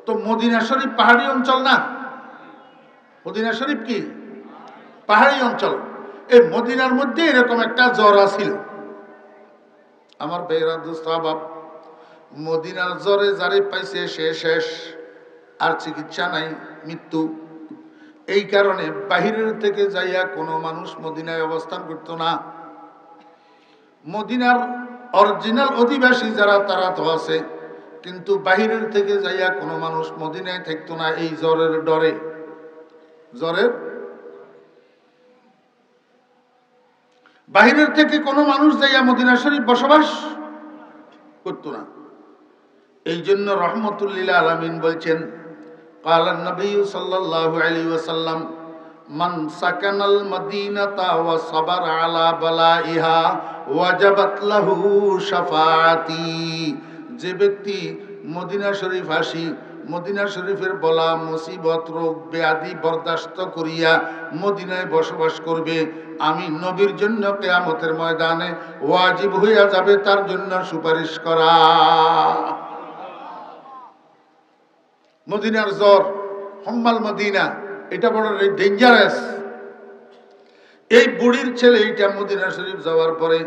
তো মদিনা শরীফ পাহাড়ি অঞ্চল না? মদিনা শরীফ কি পাহাড়ি অঞ্চল? এই মদিনার মধ্যে এরকম একটা জ্বর আছিল। আমার ভাইরা দোস্ত বাপ, মদিনার জ্বরে যারে পাইছে সে শেষ, আর চিকিৎসা নাই, মৃত্যু। এই কারণে বাহিরের থেকে যাইয়া কোনো মানুষ মদিনায় অবস্থান করতো না। মদিনার অরিজিনাল অধিবাসী যারা, তারা তো আছে, কিন্তু বাহিরের থেকে যাইয়া কোনো মানুষ মদিনায় থাকতো না এই জ্বরের ডরে। জ্বরের বাহিরের থেকে কোনো মানুষ যাইয়া মদিনা শরীফ বসবাস করতো না। এই জন্য রহমতুল্লিল আলামিন বলছেন, কালান নবী সাল্লাল্লাহু আলাইহি ওয়াসাল্লাম, মান সাকানাল মদিনাতা ওয়া সাবার আলা বালাইহা ওয়াজাবাত লাহু শাফাআতি। যে ব্যক্তি মদিনা শরীফ আসি, মদিনা শরীফের বলা মুসিবত, রোগ ব্যাধি বরদাস্ত করিয়া মদিনায় বসবাস করবে, আমি নবীর জন্য কিয়ামতের ময়দানে ওয়াজিব হইয়া যাবে তার জন্য সুপারিশ করা। মদিনার জ্বর, হম্মাল মদিনা, এটা বড় ডেঞ্জারাস। এই বুড়ির ছেলে এইটা মদিনা শরীফ যাওয়ার পরে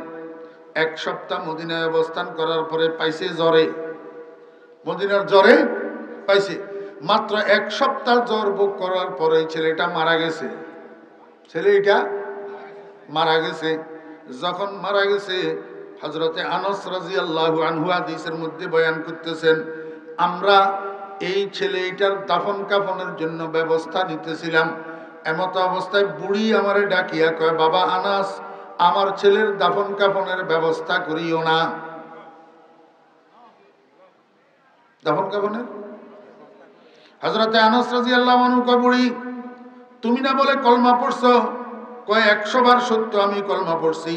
1 সপ্তাহ মদিনায় অবস্থান করার পরে পাইছে জ্বরে, মদিনার জ্বরে পাইছে। মাত্র 1 সপ্তাহ জ্বর ভোগ করার পরে ছেলেটা মারা গেছে। ছেলেটা মারা গেছে। যখন মারা গেছে, হযরতে আনাস রাদিয়াল্লাহু আনহু হাদিসের মধ্যে বয়ান করতেছেন, আমরা এই ছেলেটার দাফন কাফনের জন্য ব্যবস্থা নিতেছিলাম। এমত অবস্থায় বুড়ি আমারে ডাকিয়া কয়, বাবা আনাস, আমার ছেলের দাফন কাফনের ব্যবস্থা করিও না। দাফন কাফনের হযরতে আনাস রাদিয়াল্লাহু আনহু কয়, বুড়ি তুমি না বলে কলমা পড়ছো? কয় 100 বার সত্য, আমি কলমা পড়ছি।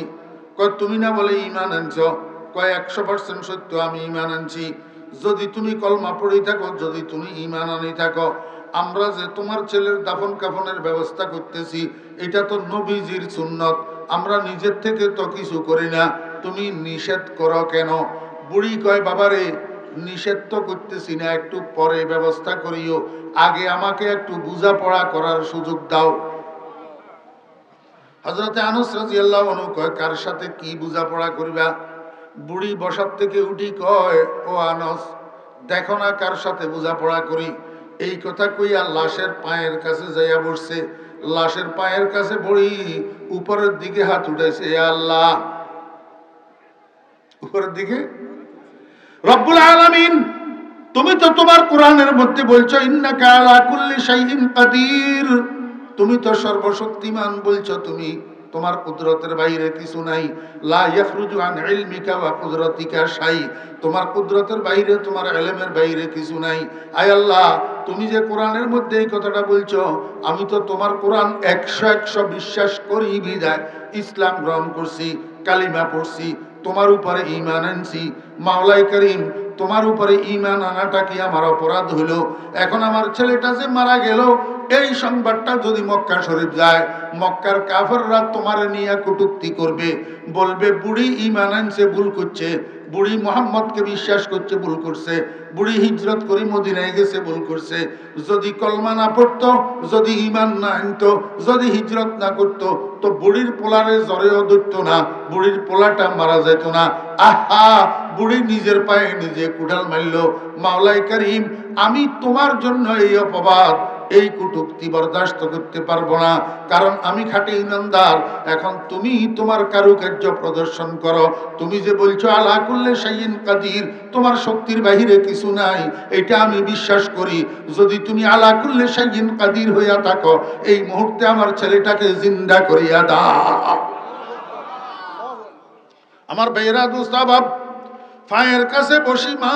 কয় তুমি না বলে ঈমান আনছো? কয় 100% সত্য, আমি ঈমান আনছি। যদি তুমি কলমা পড়ি থাকো, যদি তুমি ঈমান আনি থাকো, আমরা যে তোমার ছেলের দাফন কাফনের ব্যবস্থা করতেছি, এটা তো নবীজির সুন্নত, আমরা নিজের থেকে তো কিছু করি না, তুমি নিষেধ করো কেন? বুড়ি কয় বাবারে, নিষেধ তো করতেছি না, একটু পরে ব্যবস্থা করিও, আগে আমাকে একটু বোঝাপড়া করার সুযোগ দাও। হযরতে আনাস রাদিয়াল্লাহু আনহু কয়, কার সাথে কি বোঝাপড়া করিবা? বুড়ি বসার থেকে উঠি কয়, ও আনাস, দেখো না কার সাথে বোঝাপড়া করি। এই কথা কইয়া লাশের পায়ের কাছে যাইয়া বসছে। লাশের পায়ের কাছে বুড়ি উপরের দিকে হাত উঠাইছে, এ আল্লাহ, উপরের দিকে। রব্বুল আলামিন, তুমি তো তোমার কোরআনের মধ্যে বলছো ইন্নাকা আলা কুল্লি শাইইন কাদির, তুমি তো সর্বশক্তিমান বলছো, তুমি তোমার কুদরতের বাইরে কিছু নাই। লা ইয়াখরুজু আন ইলমিকা ওয়া কুদরতিকা শাই, তোমার কুদরতের বাইরে, তোমার ইলমের বাইরে কিছু নাই। আয় আল্লাহ, তুমি যে কোরআনের মধ্যে এই কথাটা বলছো, আমি তো তোমার কোরআন 100 বিশ্বাস করি বিদায় ইসলাম গ্রহণ করছি, কালিমা পড়ছি, তোমার উপরে ঈমান আনছি। মাওলাই করিম, তোমার উপরে ঈমান আনাটা কি আমার অপরাধ হলো? এখন আমার ছেলেটা যে মারা গেল, এই সংবাদটা যদি মক্কা শরীফ যায়, মক্কার কাফেররা তোমার নিয়ে কটূক্তি করবে, বলবে বুড়ি ঈমান আনছে, ভুল করছে, বুড়ি মুহাম্মদকে বিশ্বাস করছে, ভুল করছে, বুড়ি হিজরত করে মদিনায় গেছে, ভুল করছে। যদি কলমা না পড়তো, যদি ঈমান না আনতো, যদি হিজরত না করতো, তো বুড়ির পোলারে জ্বরেও ধরতো না, বুড়ির পোলাটা মারা যেত না। আহা, বুড়ি নিজের পায়ে নিজে কুড়াল মারল। মাওলাই করিম, আমি তোমার জন্য এই অপবাদ, এই কটূক্তি বরদাস্ত করতে পারবো না, কারণ আমি খাঁটি ইমানদার। এখন তুমি তোমার কারুকার্য প্রদর্শন করো। তুমি যে বলছো আলা কুল্লি শাইইন কাদির, তোমার শক্তির বাহিরে কিছু নাই, এটা আমি বিশ্বাস করি। যদি তুমি আলা কুল্লি শাইইন কাদির হইয়া থাকো, এই মুহূর্তে আমার ছেলেটাকে জিন্দা করিয়া দাও। আমার ভাইয়েরা, দোস্ত বাপ, পায়ের কাছে বসি মা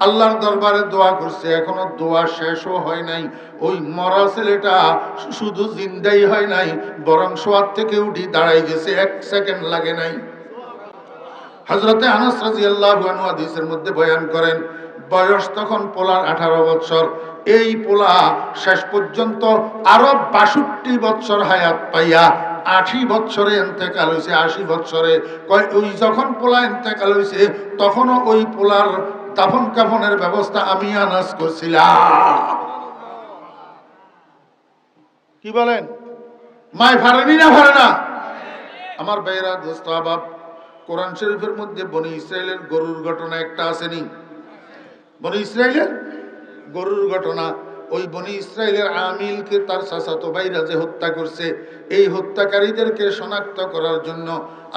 আল্লাহর দরবারে দোয়া করছে, এখনো দোয়া শেষও হয় নাই। ওই মরা ছেলেটা শুধু জিন্দাই হয় নাই, বরং শোয়ার থেকে উঠি দাঁড়াই গেছে, 1 সেকেন্ড লাগে নাই। হযরতে আনাস রাদিয়াল্লাহু আনহু হাদিসের মধ্যে বয়ান করেন, বয়স তখন পোলার 18 বছর। এই পোলা শেষ পর্যন্ত আরো 62 বছর হায়াত পাইয়া 80 বছরে ইন্তেকাল হয়েছে। 80 বছরে ওই যখন পোলা ইন্তেকাল হয়েছে, তখনও ওই পোলার দাফন কাফনের ব্যবস্থা আমি আনাস করছিলাম। কি বলেন? মায় ফারেনি না ফারে না? আমার ভাইয়েরা, দোস্ত আবাব, কোরআন শরীফের মধ্যে বনি ইসরায়েলের গরুর ঘটনা একটা আসেনি? বনি ইসরায়েলের গরুর ঘটনা। ওই বনি ইসরায়েলের আমিলকে তার চাচাতো ভাইরা যে হত্যা করছে, এই হত্যাকারীদেরকে শনাক্ত করার জন্য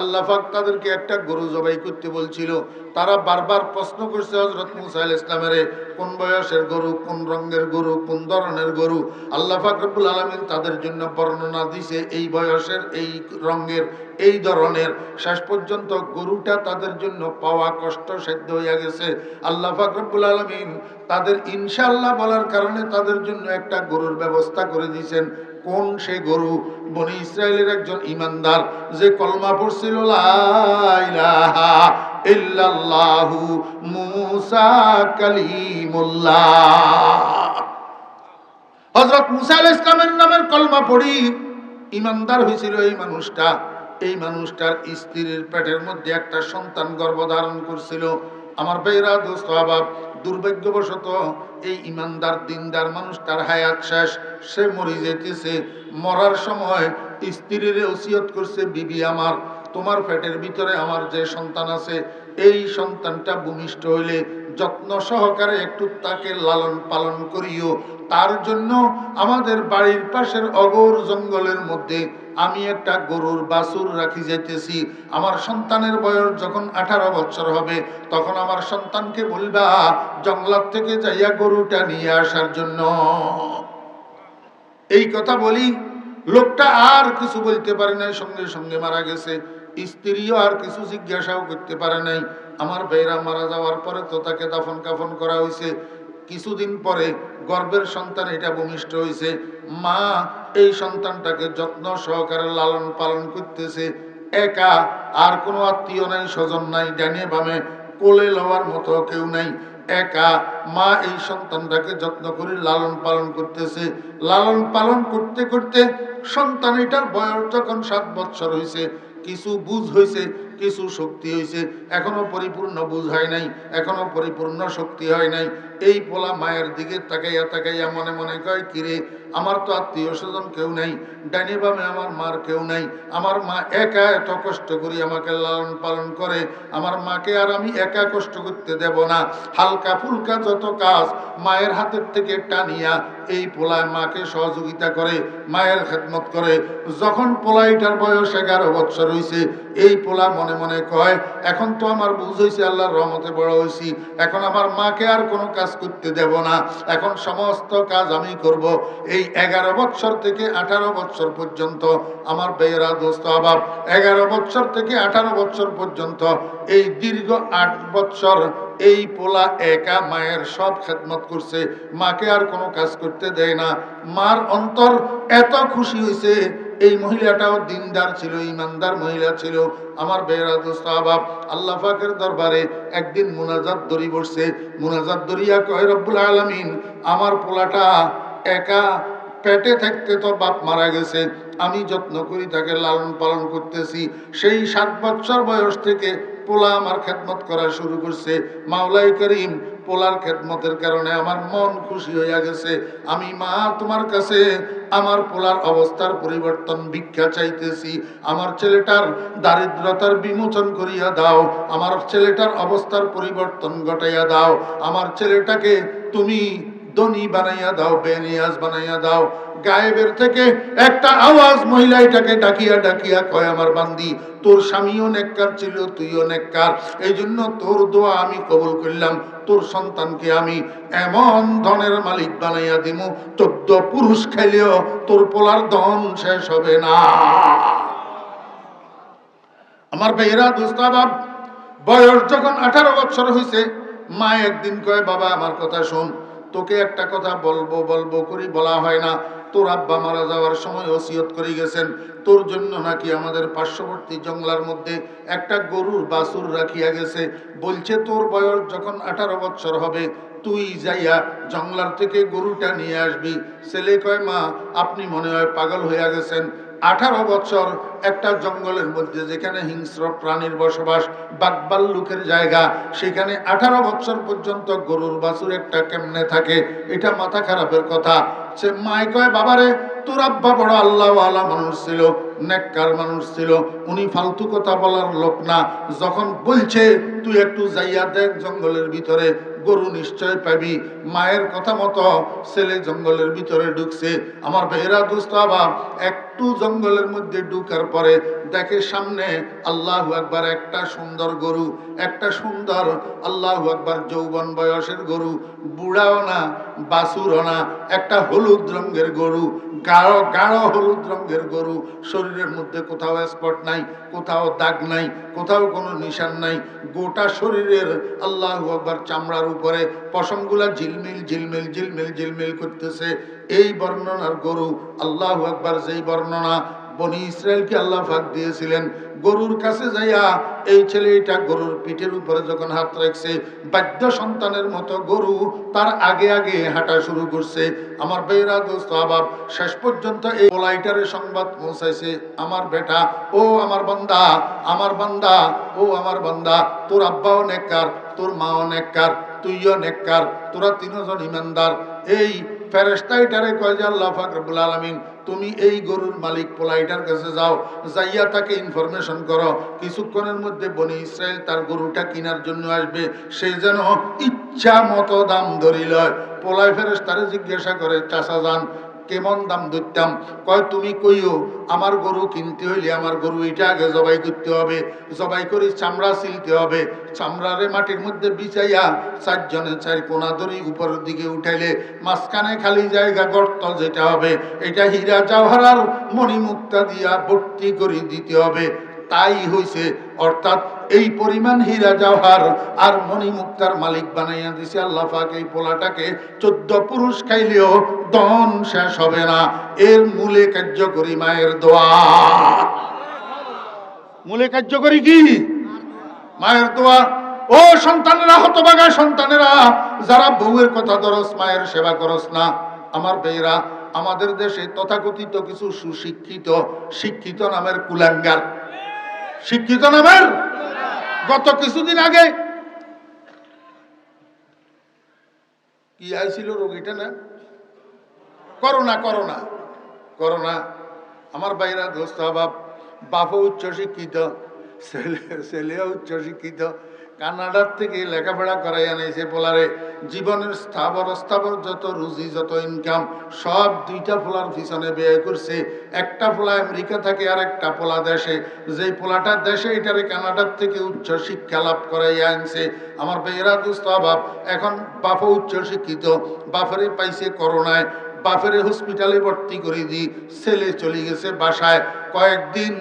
আল্লাহ পাক তাদেরকে একটা গরু জবাই করতে বলছিল। তারা বারবার প্রশ্ন করছে হযরত মুসা আলাইহিস সালামের, কোন বয়সের গরু, কোন রঙের গরু, কোন ধরনের গরু। আল্লাহ পাক রব্বুল আলামিন তাদের জন্য বর্ণনা দিছে, এই বয়সের, এই রঙের, এই ধরনের। শেষ পর্যন্ত গরুটা তাদের জন্য পাওয়া কষ্টসাধ্য হয়ে গেছে। আল্লাহ পাক রব্বুল আলামিন তাদের ইনশাআল্লাহ বলার কারণে তাদের জন্য একটা গরুর ব্যবস্থা করে দিয়েছেন। কোন সে গরু? বনি ইসরায়েলের একজন ইমানদার যে কলমা পড়ছিল লা ইলাহা ইল্লাল্লাহু মুসা কালিমুল্লাহ, হযরত মুসা আলাইহিস সালামের নামের কলমা পড়ি ইমানদার হয়েছিল এই মানুষটা। এই মানুষটার স্ত্রীর পেটের মধ্যে একটা সন্তান গর্ভধারণ করছিল। আমার ভাইরা, দোস্ত আবাব, দুর্ভাগ্যবশত এই ইমানদার দিনদার মানুষটার হায়াত শেষ, সে মরে যেতেছে। মরার সময় স্ত্রীর ওসিয়ত করছে, বিবি আমার, তোমার পেটের ভিতরে আমার যে সন্তান আছে, এই সন্তানটা ভূমিষ্ঠ হইলে যত্ন সহকারে একটু তাকে লালন পালন করিও। তার জন্য আমাদের বাড়ির পাশের অগোর জঙ্গলের মধ্যে আমি একটা গরুর বাছুর রাখি যাইতেছি। আমার সন্তানের বয়স যখন 18 বছর হবে, তখন আমার সন্তানকে বলবা জঙ্গলার থেকে যাইয়া গরুটা নিয়ে আসার জন্য। এই কথা বলি, লোকটা আর কিছু বলতে পারে নাই, সঙ্গে সঙ্গে মারা গেছে। স্ত্রীও আর কিছু জিজ্ঞাসাও করতে পারে নাই। আমার ভাইরা, মারা যাওয়ার পরে তো তাকে দাফন কাফন করা হয়েছে। কিছুদিন পরে গর্ভের সন্তান এটা ভূমিষ্ঠ হয়েছে। মা এই সন্তানটাকে যত্ন সহকারে লালন পালন করতেছে। একা, আর কোনো আত্মীয় নাই, স্বজন নাই, ডানে বামে কোলে লওয়ার মতো কেউ নাই, একা। মা এই সন্তানটাকে যত্ন করে লালন পালন করতেছে। লালন পালন করতে করতে সন্তান এটার বয়স যখন 7 বছর হয়েছে, কিছু বুঝ হয়েছে, কিছু শক্তি হয়েছে, এখনো পরিপূর্ণ বুঝ হয় নাই, এখনো পরিপূর্ণ শক্তি হয় নাই। এই পোলা মায়ের দিকে তাকাইয়া তাকাইয়া মনে মনে কয়, কিরে আমার তো আত্মীয় স্বজন কেউ নাই, ডাইনে বামে আমার মার কেউ নাই, আমার মা একা এত কষ্ট করি আমাকে লালন পালন করে, আমার মাকে আর আমি একা কষ্ট করতে দেব না। হালকা ফুলকা যত কাজ মায়ের হাতের থেকে টানিয়া এই পোলায় মাকে সহযোগিতা করে, মায়ের খেদমত করে। যখন পোলাইটার বয়স 11 বছর হয়েছে, এই পোলা মনে মনে কয়, এখন তো আমার বুঝ হয়েছে, আল্লাহর রহমতে বড় হয়েছি, এখন আমার মাকে আর কোনো কাজ করতে দেব না, এখন সমস্ত কাজ আমি করব। এই 11 বছর থেকে 18 বছর পর্যন্ত আমার বেয়েরা দোস্ত আবাব, 11 বছর থেকে 18 বছর পর্যন্ত এই দীর্ঘ 8 বছর এই পোলা একা মায়ের সব খেদমত করছে, মাকে আর কোনো কাজ করতে দেয় না। মার অন্তর এত খুশি হয়েছে। এই মহিলাটাও দিনদার ছিল, ইমানদার মহিলা ছিল। আমার বেয়েরা দোস্ত আবাব, আল্লাহ পাকের দরবারে একদিন মুনাজাত দরি বসছে। মুনাজাত দরিয়া কয়, রব্বুল আলামিন, আমার পোলাটা একা পেটে থাকতে তো বাপ মারা গেছে, আমি যত্ন করি তাকে লালন পালন করতেছি। সেই 7 বছর বয়স থেকে পোলা আমার খেদমত করা শুরু করছে। মাওলাই করিম, পোলার খেদমতের কারণে আমার মন খুশি হইয়া গেছে। আমি মা তোমার কাছে আমার পোলার অবস্থার পরিবর্তন ভিক্ষা চাইতেছি। আমার ছেলেটার দারিদ্রতার বিমোচন করিয়া দাও, আমার ছেলেটার অবস্থার পরিবর্তন ঘটাইয়া দাও, আমার ছেলেটাকে তুমি ধনী বানাইয়া দাও, বেনিয়াজ বানাইয়া দাও। গায়েবের থেকে একটা আওয়াজ মহিলাটাকে ডাকিয়া ডাকিয়া কয়, আমার বান্দি, তোর স্বামীও নেককার ছিল, তুইও নেককার, এই জন্য তোর দোয়া আমি কবুল করলাম, তোর সন্তানকে আমি এমন ধনের মালিক বানাইয়া দিমু, 14 পুরুষ খাইলেও তোর পোলার ধন শেষ হবে না। আমার ভাইয়েরা দোস্তাবাব, বয়স যখন 18 বছর হয়েছে, মা একদিন কয়, বাবা আমার কথা শোন, তোকে একটা কথা বলবো বলবো করি বলা হয় না। তোর আব্বা মারা যাওয়ার সময় ওসিয়ত করে গেছেন, তোর জন্য নাকি আমাদের পার্শ্ববর্তী জঙ্গলার মধ্যে একটা গরুর বাছুর রাখিয়া গেছে। বলছে তোর বয়স যখন 18 বছর হবে, তুই যাইয়া জঙ্গলার থেকে গরুটা নিয়ে আসবি। ছেলে কয়, মা আপনি মনে হয় পাগল হইয়া গেছেন, 18 বছর একটা জঙ্গলের মধ্যে যেখানে হিংস্র প্রাণীর বসবাস, বাঘভাল্লুকের জায়গা, সেখানে 18 বছর পর্যন্ত গরুর বাছুর একটা কেমনে থাকে? এটা মাথা খারাপের কথা। সে মাই কয়, বাবারে তোর আব্বা বড় আল্লাহওয়ালা মানুষ ছিল, নেককার মানুষ ছিল, উনি ফালতু কথা বলার লোক না। যখন বলছে তুই একটু যাইয়া দেখ জঙ্গলের ভিতরে, গরু নিশ্চয় পাবি। মায়ের কথা মতো ছেলে জঙ্গলের ভিতরে ঢুকছে। আমার ভাইয়েরা দোস্ত আবার একটু জঙ্গলের মধ্যে ঢুকার পরে দেখে সামনে আল্লাহু আকবার একটা সুন্দর গরু, একটা সুন্দর আল্লাহু আকবার যৌবন বয়সের গরু, বুড়াও না বাছুরও না, একটা হলুদ রঙের গরু, গাঢ় গাঢ় হলুদ রঙের গরু, শরীরের মধ্যে কোথাও স্পট নাই, কোথাও দাগ নাই, কোথাও কোনো নিশান নাই, গোটা শরীরের আল্লাহু আকবার চামড়ার উপরে পশমগুলা ঝিলমিল ঝিলমিল ঝিলমিল ঝিলমিল করতেছে। এই বর্ণনার গরু, আল্লাহু আকবার, যেই বর্ণনা বনি ইসরায়েলকে আল্লাহ পাক দিয়েছিলেন। গরুর কাছে যাইয়া এই ছেলেটা গরুর পিঠের উপরে যখন হাত রাখছে, বাদ্য সন্তানের মতো গরু তার আগে আগে হাঁটা শুরু করছে। আমার ভাইয়েরা দোস্ত আবাব, শেষ পর্যন্ত এই পোলাইটারের সংবাদ পৌঁছাইছে, আমার বেটা, ও আমার বান্দা, আমার বান্দা, ও আমার বান্দা, তোর আব্বাও নেককার, তোর মাও নেককার, তুইও নেককার, তোরা তিনজন ইমানদার। এই ফেরেশতাইটারে কয় যে, আল্লাহ পাক রব্বুল আলামিন, তুমি এই গরুর মালিক পোলাইটার কাছে যাও, যাইয়া তাকে ইনফরমেশন করো, কিছুক্ষণের মধ্যে বনি ইসরায়েল তার গরুটা কেনার জন্য আসবে, সে যেন ইচ্ছা মতো দাম ধরি লয়। পোলাই ফেরেশতারে জিজ্ঞাসা করে, চাচা যান কেমন দাম ধরতাম? কয়, তুমি কইও, আমার গরু কিনতে হইলে আমার গরু এটা আগে জবাই করতে হবে, জবাই করে চামড়া ছিলতে হবে, চামড়ারে মাটির মধ্যে বিছাইয়া 4 জনে 4 কোনা ধরি উপরের দিকে উঠাইলে মাঝখানে খালি জায়গা গর্ত যেটা হবে, এটা হীরা জওহরার মণিমুক্তা দিয়া ভর্তি করে দিতে হবে। তাই হইছে, অর্থাৎ এই পরিমাণ হীরা জওহর আর মণিমুক্তার মালিক বানাইয়া দিছে আল্লাহ পাক এই পোলাটাকে। 14 পুরুষ খাইলেও ধন শেষ হবে না। এর মূলে কার্যকরী মায়ের দোয়া। মূলে কার্যকরী কি? মায়ের দোয়া। ও সন্তানেরা, হতভাগা সন্তানেরা, যারা বউয়ের কথা ধরস, মায়ের সেবা করস না, আমার ভাইরা, আমাদের দেশে তথাকথিত কিছু সুশিক্ষিত শিক্ষিত নামের কুলাঙ্গার, শিক্ষিত নামের, গত কিছুদিন আগে কি আইছিল রোগীটা না, করোনা করোনা করোনা। আমার ভাইরা, দোস্ত বাপ, বাপও উচ্চ শিক্ষিত, ছেলেও উচ্চ শিক্ষিত, কানাডার থেকে লেখাপড়া করাই আনাইছে পোলারে। জীবনের স্থাবর যত রুজি যত ইনকাম সব দুইটা পোলার পিছনে ব্যয় করছে। একটা পোলা আমেরিকা থাকে আর একটা পোলা দেশে। যেই পোলাটার দেশে, এটারে কানাডার থেকে উচ্চ শিক্ষা লাভ করাই আনছে। আমার ভাইয়েরা, দোস্ত বাপ, এখন বাপও উচ্চ শিক্ষিত, বাপরে পাইছে করোনায়, বাপের হসপিটালে ভর্তি করে দিই, ছেলে চলে গেছে বাসায়। কয়েকদিন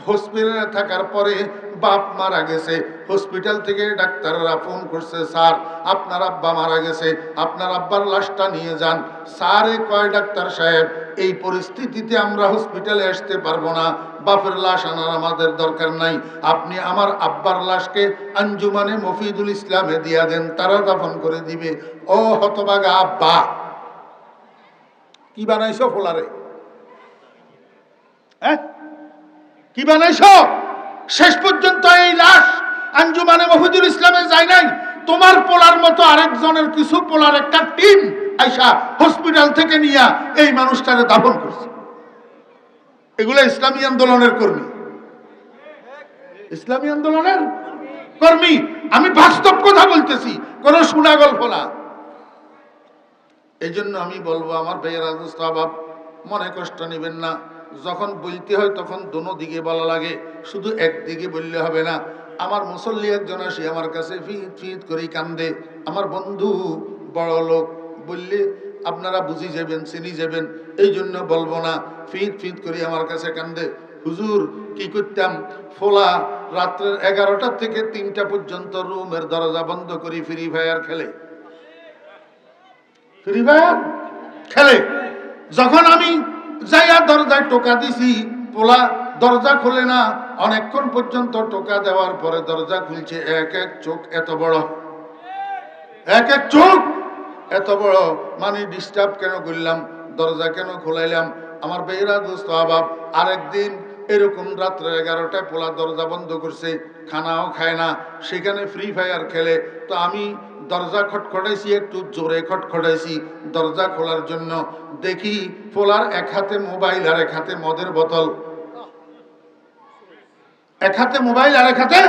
হসপিটালে থাকার পরে বাপ মারা গেছে। হসপিটাল থেকে ডাক্তাররা ফোন করছে, স্যার আপনার আব্বা মারা গেছে, আপনার আব্বার লাশটা নিয়ে যান। স্যারে কয়, ডাক্তার সাহেব এই পরিস্থিতিতে আমরা হসপিটালে আসতে পারবো না, বাপের লাশ আনার আমাদের দরকার নাই, আপনি আমার আব্বার লাশকে আঞ্জুমানে মফিদুল ইসলামে দিয়া দেন, তারা দাফন করে দিবে। ও হতভাগা আব্বা, কি বানাইছো ফোলারে? কি বানাইছো? শেষ পর্যন্ত এই লাশ আঞ্জুমানে মফিদুল ইসলামে যায় নাই, তোমার পোলার মতো আরেকজনের কিছু পোলার একটা টিম আইসা হসপিটাল থেকে নিয়ে এই মানুষটারে দাফন করছে। এগুলো ইসলামী আন্দোলনের কর্মী, ইসলামী আন্দোলনের কর্মী। আমি বাস্তব কথা বলতেছি, কোন শোনা গল্প না। এই জন্য আমি বলবো, আমার ভাইয়েরা, বাপ, মনে কষ্ট নেবেন না। যখন বলতে হয় তখন দোনো দিকে বলা লাগে, শুধু একদিকে বললে হবে না। আমার মুসল্লি একজন আসি আমার কাছে ফিট ফিট করে কান্দে, আমার বন্ধু বড় লোক, বললে আপনারা বুঝি যাবেন, চিনি যাবেন, এই জন্য বলবো না। ফিট ফিট করে আমার কাছে কান্দে, হুজুর কি করতাম, ফোলা রাত্রের 11টা থেকে 3টা পর্যন্ত রুমের দরজা বন্ধ করি ফ্রি ফায়ার খেলে, ফ্রি ফায়ার খেলে। যখন আমি যাইয়া দরজায় টোকা দিছি, পোলা দরজা খোলে না, অনেকক্ষণ পর্যন্ত টোকা দেওয়ার পরে দরজা খুলছে। এক এক চোখ এত বড়, এক এক চোখ এত বড়। মানে ডিস্টার্ব কেন করলাম, দরজা কেন খোলাইলাম? আমার বেহরা দোস্ত আবাব, আরেকদিন এরকম রাত্রে 11টায় পোলা দরজা বন্ধ করছে, খানাও খায় না, সেখানে ফ্রি ফায়ার খেলে। তো আমি দরজা খটখটাইছি, একটু জোরে খটখটাইছি দরজা খোলার জন্য। দেখি পোলার এক হাতে মোবাইল আর এক হাতে মদের বোতল, এক হাতে মোবাইল আর এক হাতে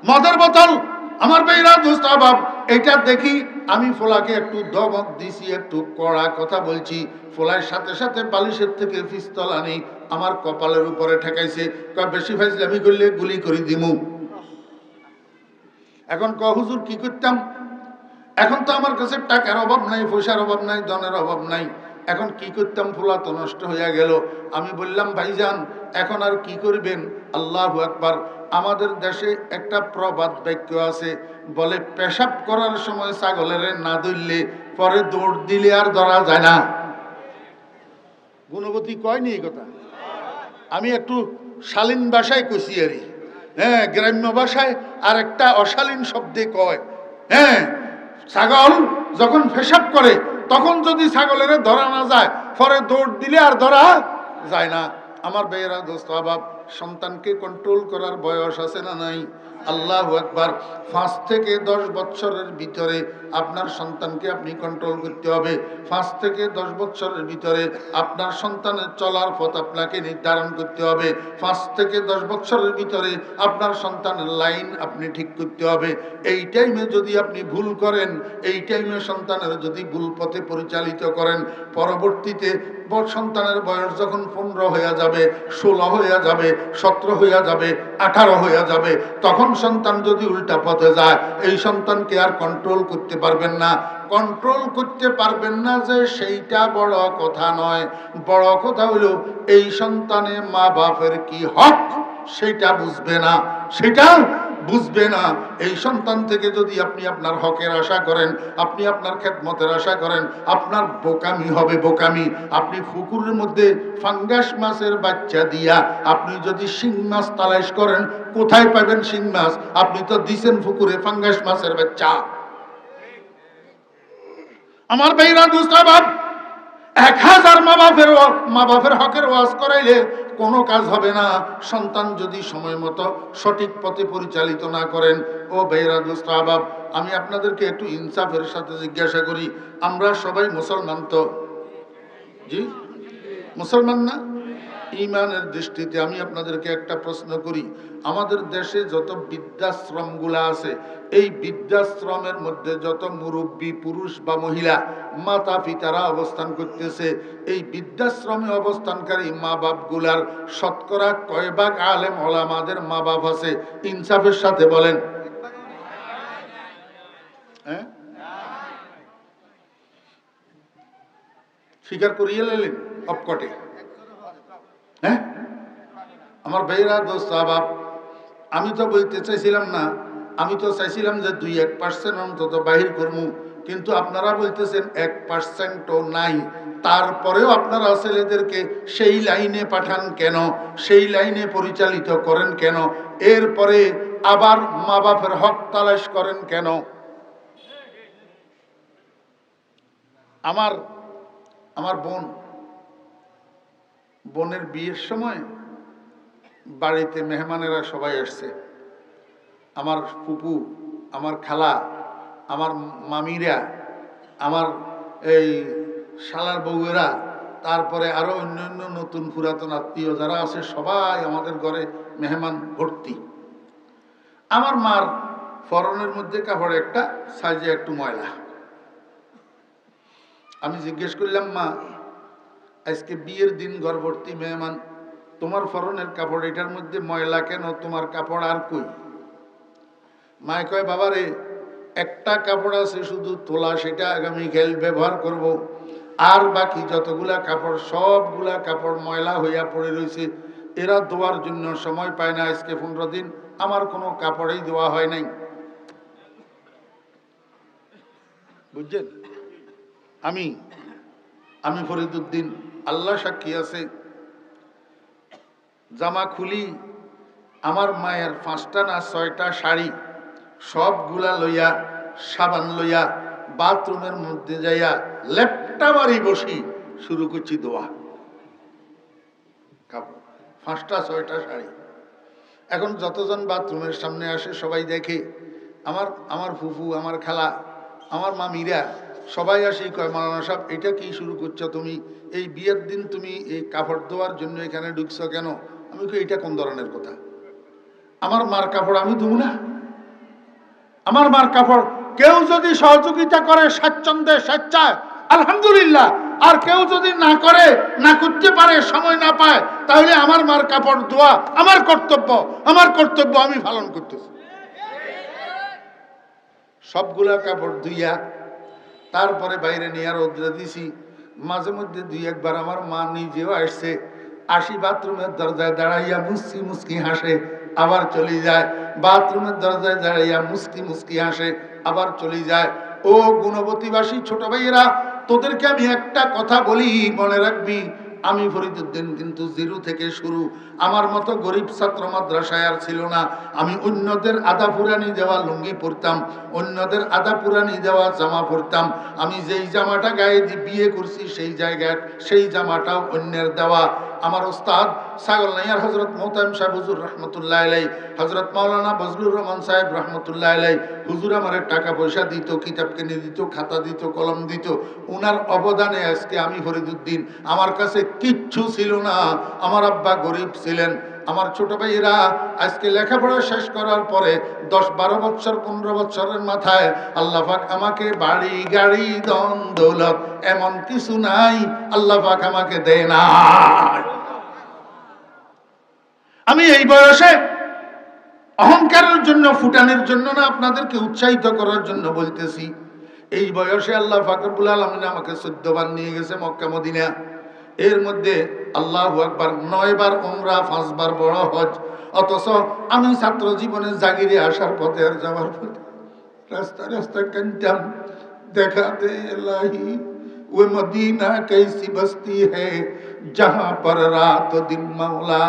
মদের বোতল। আমার বেহরা দোস্ত আবাব, এটা দেখি আমি ফোলাকে একটু ধমক দিছি, একটু কড়া কথা বলছি। ফোলার সাথে সাথে বালিশের থেকে পিস্তল আনি আমার কপালের উপরে ঠেকাইছে, বেশি ফাইজলামি করলে গুলি করে দিমু। এখন হুজুর কি করতাম? এখন তো আমার কাছে টাকার অভাব নাই, পয়সার অভাব নাই, ধনের অভাব নাই, এখন কি করতাম? ফোলা তো নষ্ট হইয়া গেল। আমি বললাম, ভাইজান এখন আর কি করবেন? আল্লাহু আকবার। আমাদের দেশে একটা প্রবাদ বাক্য আছে, বলে পেশাব করার সময় ছাগলের না ধরলে পরে দৌড় দিলে আর ধরা যায় না। গুণবতী কয়নি এই কথা? আমি একটু শালীন ভাষায় কইছি আরি, হ্যাঁ, গ্রাম্য ভাষায় আর একটা অশালীন শব্দে কয়। হ্যাঁ, ছাগল যখন পেশাব করে তখন যদি ছাগলের ধরা না যায়, পরে দৌড় দিলে আর ধরা যায় না। আমার ভাইয়েরা, দোস্ত আবাব, সন্তানকে কন্ট্রোল করার বয়স আছে না নাই? আল্লাহু আকবার। 5 থেকে 10 বছরের ভিতরে আপনার সন্তানকে আপনি কন্ট্রোল করতে হবে। 5 থেকে 10 বছরের ভিতরে আপনার সন্তানের চলার পথ আপনাকে নির্ধারণ করতে হবে। 5 থেকে 10 বছরের ভিতরে আপনার সন্তানের লাইন আপনি ঠিক করতে হবে। এই টাইমে যদি আপনি ভুল করেন, এই টাইমে সন্তানের যদি ভুল পথে পরিচালিত করেন, পরবর্তীতে সন্তানের বয়স যখন 15 হয়ে যাবে, 16 হয়ে যাবে, 17 হয়ে যাবে, 18 হয়ে যাবে, তখন সন্তান যদি উল্টা পথে যায়, এই সন্তানকে আর কন্ট্রোল করতে পারবেন না। কন্ট্রোল করতে পারবেন না যে সেইটা বড় কথা নয়, বড় কথা হলো এই সন্তানে মা বাপের কি হক সেটা বুঝবে না, সেটা বুঝবে না। এই সন্তান থেকে যদি আপনি আপনার হকের আশা করেন, আপনি আপনার খেদমতের আশা করেন, আপনার বোকামি হবে বোকামি। আপনি পুকুরের মধ্যে ফাঙ্গাস মাছের বাচ্চা দিয়া আপনি যদি শিং মাছ তালাশ করেন, কোথায় পাবেন শিং মাছ? আপনি তো দিছেন পুকুরে ফাঙ্গাস মাছের বাচ্চা। আমার ভাইরা দুস্তাবাব, 1000 মা বাপের হকের ওয়াজ করাইলে কোনো কাজ হবে না। সন্তান যদি সময় মতো সঠিক পথে পরিচালিত না করেন, ও ভাইরা দুস্তাবাব, আমি আপনাদেরকে একটু ইনসাফের সাথে জিজ্ঞাসা করি, আমরা সবাই মুসলমান তো? জি, মুসলমান না? ইমানের দৃষ্টিতে আমি আপনাদেরকে একটা প্রশ্ন করি, আমাদের দেশে যত বৃদ্ধাশ্রমগুলা আছে, এই বৃদ্ধাশ্রমের মধ্যে যত মুরব্বী পুরুষ বা মহিলা মাতা পিতারা অবস্থান করতেছে, এই বৃদ্ধাশ্রমে অবস্থানকারী মা বাপগুলার শতকরা কয় ভাগ আলেম ওলামাদের মা বাপ আছে? ইনসাফের সাথে বলেন। হ্যাঁ, স্বীকার করিয়ে নিলেন অপকটে। হ্যাঁ, আমার ভাইরা দোস্ত আবাব, আমি তো বলতে চাইছিলাম না, আমি তো চাইছিলাম যে 2-1% অন্তত বাহির করবো, কিন্তু আপনারা বলতেছেন 1%ও নাই। তারপরেও আপনারা ছেলেদেরকে সেই লাইনে পাঠান কেন? সেই লাইনে পরিচালিত করেন কেন? এরপরে আবার মা বাপের হক তালাশ করেন কেন? আমার বোনের বিয়ের সময় বাড়িতে মেহমানেরা সবাই আসছে। আমার ফুপু, আমার খালা, আমার মামিরা, আমার এই শালার বউয়েরা, তারপরে আরো অন্যান্য নতুন পুরাতন আত্মীয় যারা আছে, সবাই আমাদের ঘরে মেহমান ভর্তি। আমার মার ফরনের মধ্যে কাপড় একটা সাইজে একটু ময়লা। আমি জিজ্ঞেস করলাম, মা, আজকে বিয়ের দিন ঘর ভর্তি মেহমান, তোমার ফরনের কাপড় এটার মধ্যে ময়লা কেন? তোমার কাপড় আর কই? মায় কয়, বাবারে, একটা কাপড় আছে শুধু তোলা, সেটা আগামীকাল ব্যবহার করব। আর বাকি যতগুলা কাপড়, সবগুলা কাপড় ময়লা হইয়া পড়ে রয়েছে, এরা ধোয়ার জন্য সময় পায় না। আজকে 15 দিন আমার কোনো কাপড়ই ধোয়া হয় নাই। বুঝছেন? আমি ফরিদুদ্দিন, আল্লাহ সাক্ষী আছে, জামা খুলি, আমার মায়ের 5টা না 6টা শাড়ি সবগুলা লইয়া, সাবান লইয়া, বাথরুমের মধ্যে যাইয়া লেপটা বাড়ি বসি, শুরু করছি দোয়া। কাপড় 5টা 6টা শাড়ি। এখন যতজন বাথরুমের সামনে আসে সবাই দেখে, আমার ফুফু, আমার খালা, আমার মামিরা সবাই আসি, কয়, মাওলানা সাহেব, এটা কি শুরু করছো তুমি? এই বিয়ের দিন তুমি এই কাপড় ধোয়ার জন্য এখানে ঢুকছো কেন? আমি কই, এটা কোন ধরনের কথা? আমার মার কাপড় আমি ধুব না? আমার মার কাপড় কেউ যদি সহযোগিতা করে স্বাচ্ছন্দ্যে, স্বেচ্ছায়, আলহামদুলিল্লাহ। আর কেউ যদি না করে, না করতে পারে, সময় না পায়, তাহলে আমার মার কাপড় ধোয়া আমার কর্তব্য আমি পালন করতেছি। সবগুলা কাপড় ধুইয়া তারপরে বাইরে নিয়ে রোদ্রে দিছি। মাঝে মধ্যে 2-1 বার আমার মা নিজেও আসছে, আসি বাথরুমের দরজায় দাঁড়াইয়া মুস্কি মুস্কি হাসে, আবার চলে যায়। বাথরুমের দরজায় দাঁড়াইয়া মুস্কি মুস্কি হাসে, আবার চলে যায়। ও গুণবতীবাসী ছোট ভাইয়েরা, তোদেরকে আমি একটা কথা বলি, মনে রাখবি, আমি ফরিদুদ্দিন কিন্তু 0 থেকে শুরু। আমার মতো গরিব ছাত্র মাদ্রাসায় আর ছিল না। আমি অন্যদের আধা পুরানি দেওয়া লুঙ্গি পরতাম, অন্যদের আধা পুরানি দেওয়া জামা পরতাম। আমি যেই জামাটা গায়ে দিয়ে বিয়ে করছি, সেই জায়গায় সেই জামাটাও অন্যের দেওয়া। আমার ওস্তাদ ছাগলনাইয়ার হযরত মোহতামিম সাহেব হুজুর রহমতুল্লাহ আলাইহি, হযরত মাওলানা বজলুর রহমান সাহেব রহমতুল্লাহ আলাইহি, হুজুর আমার টাকা পয়সা দিত, কিতাব কিনে দিত, খাতা দিত, কলম দিত। উনার অবদানে আজকে আমি ফরিদুদ্দিন। আমার কাছে কিচ্ছু ছিল না, আমার আব্বা গরিব ছিলেন। আমার ছোট ভাইয়েরা আজকে লেখাপড়া শেষ করার পরে 10-12 বছর 15 বছরের মাথায় আল্লাহ পাক আমাকে বাড়ি গাড়ি ধন দৌলত এমন কিছু নাই, আল্লাহ পাক আমাকে দেয় না। আমি এই বয়সে অহংকারের জন্য, ফুটানোর জন্য না, আপনাদেরকে উৎসাহিত করার জন্য বলতেছি। এই বয়সে আল্লাহ পাক রব্বুল আলামিন আমাকে 14 বার নিয়ে গেছে মক্কা মদিনা। এর মধ্যে আল্লাহু আকবার 9 বার উমরা, 5 বার বড় হজ। অথচ আমি ছাত্র জীবনে জাগিরে আসার পথে আর যাওয়ার পথে রাস্তা রাস্তা কানতাম, দেখা দে ইলাহি वो मदीना कैसी बस्ती है जहां पर रात दिन मौला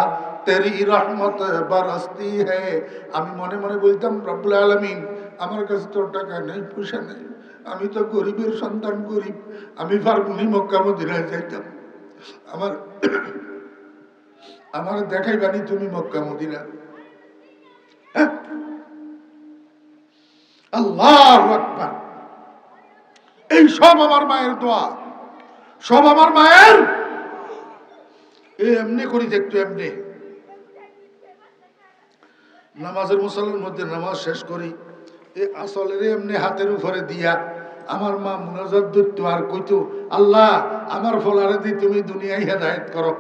तेरी रहमत बरसती है। আমি মনে মনে বলতাম, রব্বুল আলামিন আমার কাছে তো টাকা নেই, পয়সা নেই, আমি তো গরিবের সন্তান, গরিব, আমি পারবনি মক্কা মদিনায় যাইতাম, আমার দেখাইবানি তুমি মক্কা মদিনা। আল্লাহু আকবার। এই সব আমার মায়ের দোয়া, সব আমার মায়ের। এমনি করি দেখতো, এমনি নামাজের মুসল্লার মধ্যে নামাজ শেষ করি, এই আসলের এমনি হাতের উপরে দিয়া আমার মা মুনাজাত ধরত আর কইতো, আল্লাহ আমার ফলারে দি তুমি দুনিয়ায় হেদায়েত করো।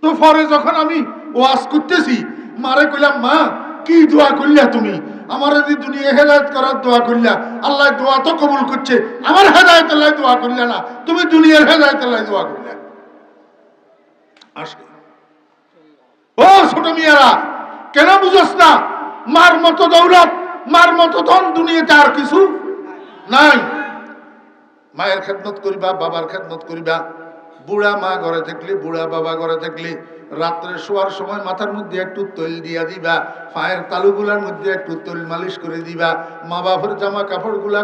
তো পরে যখন আমি ওয়াজ করতেছি, মারে কইলাম, মা কি দোয়া করলা তুমি, আমার যদি দুনিয়া হেদায়েত করার দোয়া করলা, আল্লাহ দোয়া তো কবুল করছে, আমার হেদায়েতের লাই দোয়া করলা না, তুমি দুনিয়ার হেদায়েতের লাই দোয়া করলা। আসে ও ছোট মিয়ারা, কেন বুঝছ না? মার মতো দৌলত, মার মতো ধন দুনিয়াতে আর কিছু নাই। মায়ের খেদমত করিবা, বাবার খেদমত করিবা। বুড়া মা ঘরে থাকলে, বুড়া বাবা ঘরে থাকলে রাত্রে শোয়ার সময় মাথার মধ্যে একটু তৈল দিয়া দিবা, পায়ের তালুগুলার মধ্যে একটু তৈল মালিশ করে দিবা। মা বাবার জামা কাপড় গুলা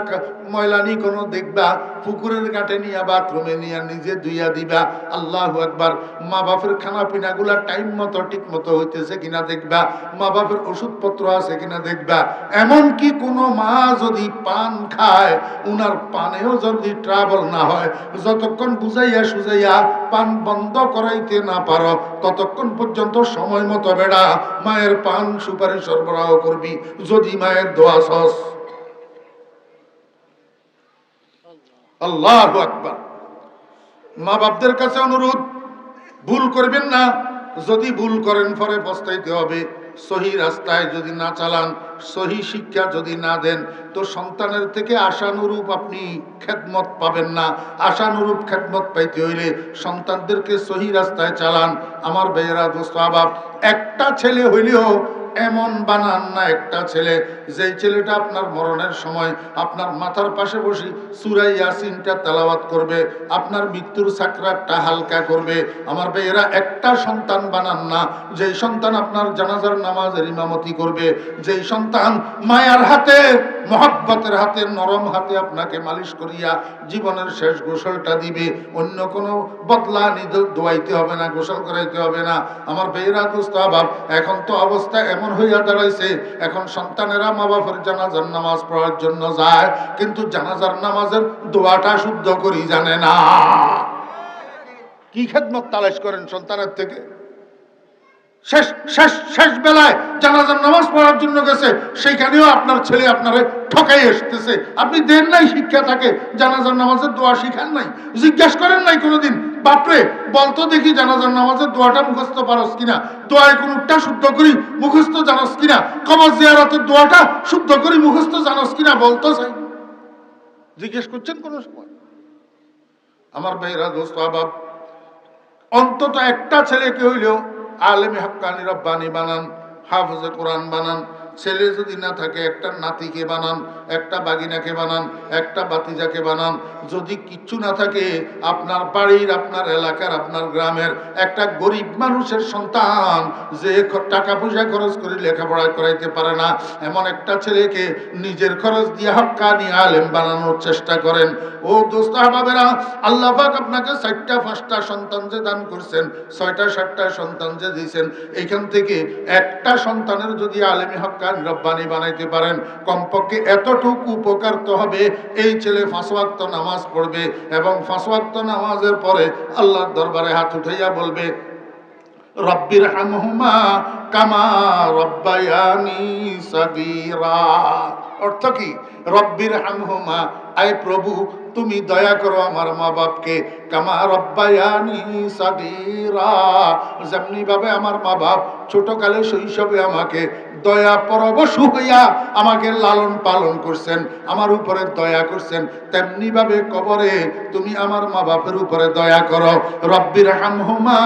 ময়লা নি কোনো দেখবা, পুকুরের ঘাটে নিয়ে বাথরুমে নিয়ে নিজে ধুইয়া দিবা। আল্লাহু আকবার। মা বাপের খানা পিনা গুলা টাইম মতো ঠিক মতো হইতেছে কিনা দেখবা, মা বাপের ওষুধপত্র আছে কিনা দেখবা। এমনকি কোনো মা যদি পান খায়, উনার পানেও যদি ট্রাবল না হয়, যতক্ষণ বুঝাইয়া সুজাইয়া পান বন্ধ করাইতে না পারো, ততক্ষণ পর্যন্ত সময় মতো বেড়া মায়ের পান সুপারি সরবরাহ করবি, যদি মায়ের দোয়া সস। আল্লাহু আকবার। মা বাপদের কাছে অনুরোধ, ভুল করবেন না। যদি ভুল করেন পরে পস্তাইতে হবে। সহি রাস্তায় যদি না চালান, সহি শিক্ষা যদি না দেন, তো সন্তানের থেকে আশানুরূপ আপনি খেদমত পাবেন না। আশানুরূপ খেদমত পাইতে হইলে সন্তানদেরকে সহি রাস্তায় চালান। আমার ভাইয়েরা, দোস্ত আহবাব, একটা ছেলে হইলেও এমন বানান না একটা ছেলে, যেই ছেলেটা আপনার মরণের সময় আপনার মাথার পাশে বসে সূরা ইয়াসিনটা তেলাওয়াত করবে, আপনার মৃত্যুর সাকরাতটা হালকা করবে। আমার ভাইয়েরা, একটা সন্তান বানান না, যেই সন্তান আপনার জানাজার নামাজের ইমামতি করবে, যেই সন্তান মায়ার হাতে, মহব্বতের হাতে, নরম হাতে আপনাকে মালিশ করিয়া জীবনের শেষ গোসলটা দিবে। অন্য কোনো বদলা দোয়াইতে হবে না, গোসল করাইতে হবে না। আমার ভাইয়েরা, দোস্ত আহবাব, এখন তো অবস্থা এমন হইয়া দাঁড়াইছে, এখন সন্তানেরা মা বাবার জানাজার নামাজ পড়ার জন্য যায়, কিন্তু জানাজার নামাজের দোয়াটা শুদ্ধ করি জানে না। কি খেদমত তালাশ করেন সন্তানের থেকে? শেষ বেলায় জানাজার নামাজ পড়ার জন্য গেছে, সেইখানেও আপনার ছেলে আপনারে ঠকাই আসতেছে। আপনি দেন নাই শিক্ষা, তাকে জানাজার নামাজের দোয়া শিখান নাই, জিজ্ঞেস করেন নাই কোনোদিন, বাপরে বলতো দেখি জানাজার নামাজের দোয়াটা মুখস্থ পারস কিনা, দোয়ায় কোনটা শুদ্ধ করি মুখস্থ জানস কিনা, কবর জিয়ারতের দোয়াটা শুদ্ধ করি মুখস্থ জানস কিনা, বলতো চাই। জিজ্ঞেস করছেন কোন সময়? আমার ভাইরা, দোস্ত আহবাব, অন্তত একটা ছেলেকে হইলেও আলেমে হাক্কানি রব্বানি বানান, হাফেজে কোরআন বানান। ছেলে যদি না থাকে, একটা নাতিকে বানান, একটা বাগিনাকে বানান, একটা বাতিজাকে বানান। যদি কিচ্ছু না থাকে, আপনার বাড়ির, আপনার এলাকার, আপনার গ্রামের একটা গরিব মানুষের সন্তান, যে টাকা পয়সা খরচ করে লেখাপড়া করাইতে পারে না, এমন একটা ছেলেকে নিজের খরচ দিয়ে হাক্কানি আলেম বানানোর চেষ্টা করেন। ও দোস্ত আহবাবেরা, আল্লাহ পাক আপনাকে 4টা 5টা সন্তান যে দান করছেন, 6টা 7টা সন্তান যে দিয়েছেন, এইখান থেকে একটা সন্তানের যদি আলেমে হাক্কানি রব্বানি বানাইতে পারেন, কমপক্ষে এতটুকু উপকার তো হবে, এই ছেলে 5 ওয়াক্ত নামাজ পড়বে এবং 5 ওয়াক্ত নামাজের পরে আল্লাহর দরবারে হাত উঠাইয়া বলবে, রব্বির হামহুমা কামা রব্বায়ানি সাগীরা। অর্থ কি? রব্বির হামহুমা, আয় প্রভু তুমি দয়া করো আমার মা বাপকে, কামা রব্বায়ানি সাগীরা, যেমনি ভাবে আমার মা বাপ ছোটকালে শৈশবে আমাকে দয়া পরবশ হইয়া আমাকে লালন পালন করছেন, আমার উপরে দয়া করছেন, তেমনি ভাবে কবরে তুমি আমার মা বাপের উপরে দয়া করো। রব্বির হামহুমা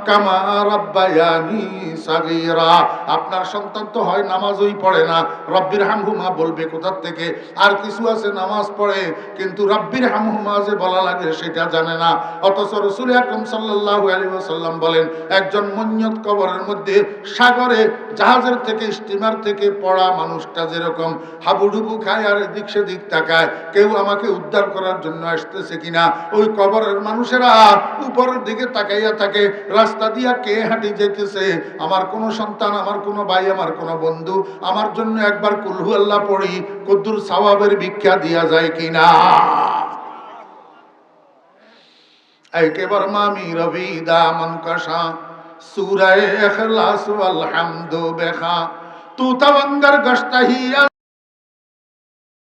কামা রব্বায়ানি সাগীরা। আপনার সন্তান তো হয় নামাজই পড়ে না, রব্বির হামহুমা বলবে কোথার থেকে? আর কিছু আছে নামাজ পড়ে কিন্তু রব্বির হামহুমা যে বলা লাগে সেটা জানে না। অথচ রাসূল আকরাম সাল্লাল্লাহু আলাইহি ওয়াসাল্লাম বলেন, একজন মন্নত কবরের মধ্যে সাগরে জাহাজের থেকে স্টিমার থেকে পড়া মানুষটা যেরকম হাবুডুবু খায় আর এদিক সেদিক তাকায়, কেউ আমাকে উদ্ধার করার জন্য আসতেছে কিনা, ওই কবরের মানুষেরা উপরের দিকে তাকাইয়া থাকে, রাস্তা দিয়া কে হাঁটি যেতেছে, আমার কোনো সন্তান, আমার কোনো ভাই, আমার কোনো বন্ধু আমার জন্য একবার কুলহু আল্লাহ পড়ি, কদ্দুর সওয়াবের ভিক্ষা দিয়া যায় কিনা। একেবার মামি রবি দামন কষা सूरह इखलास वल हम्दो बेखा तू तवंगर गश्तहिया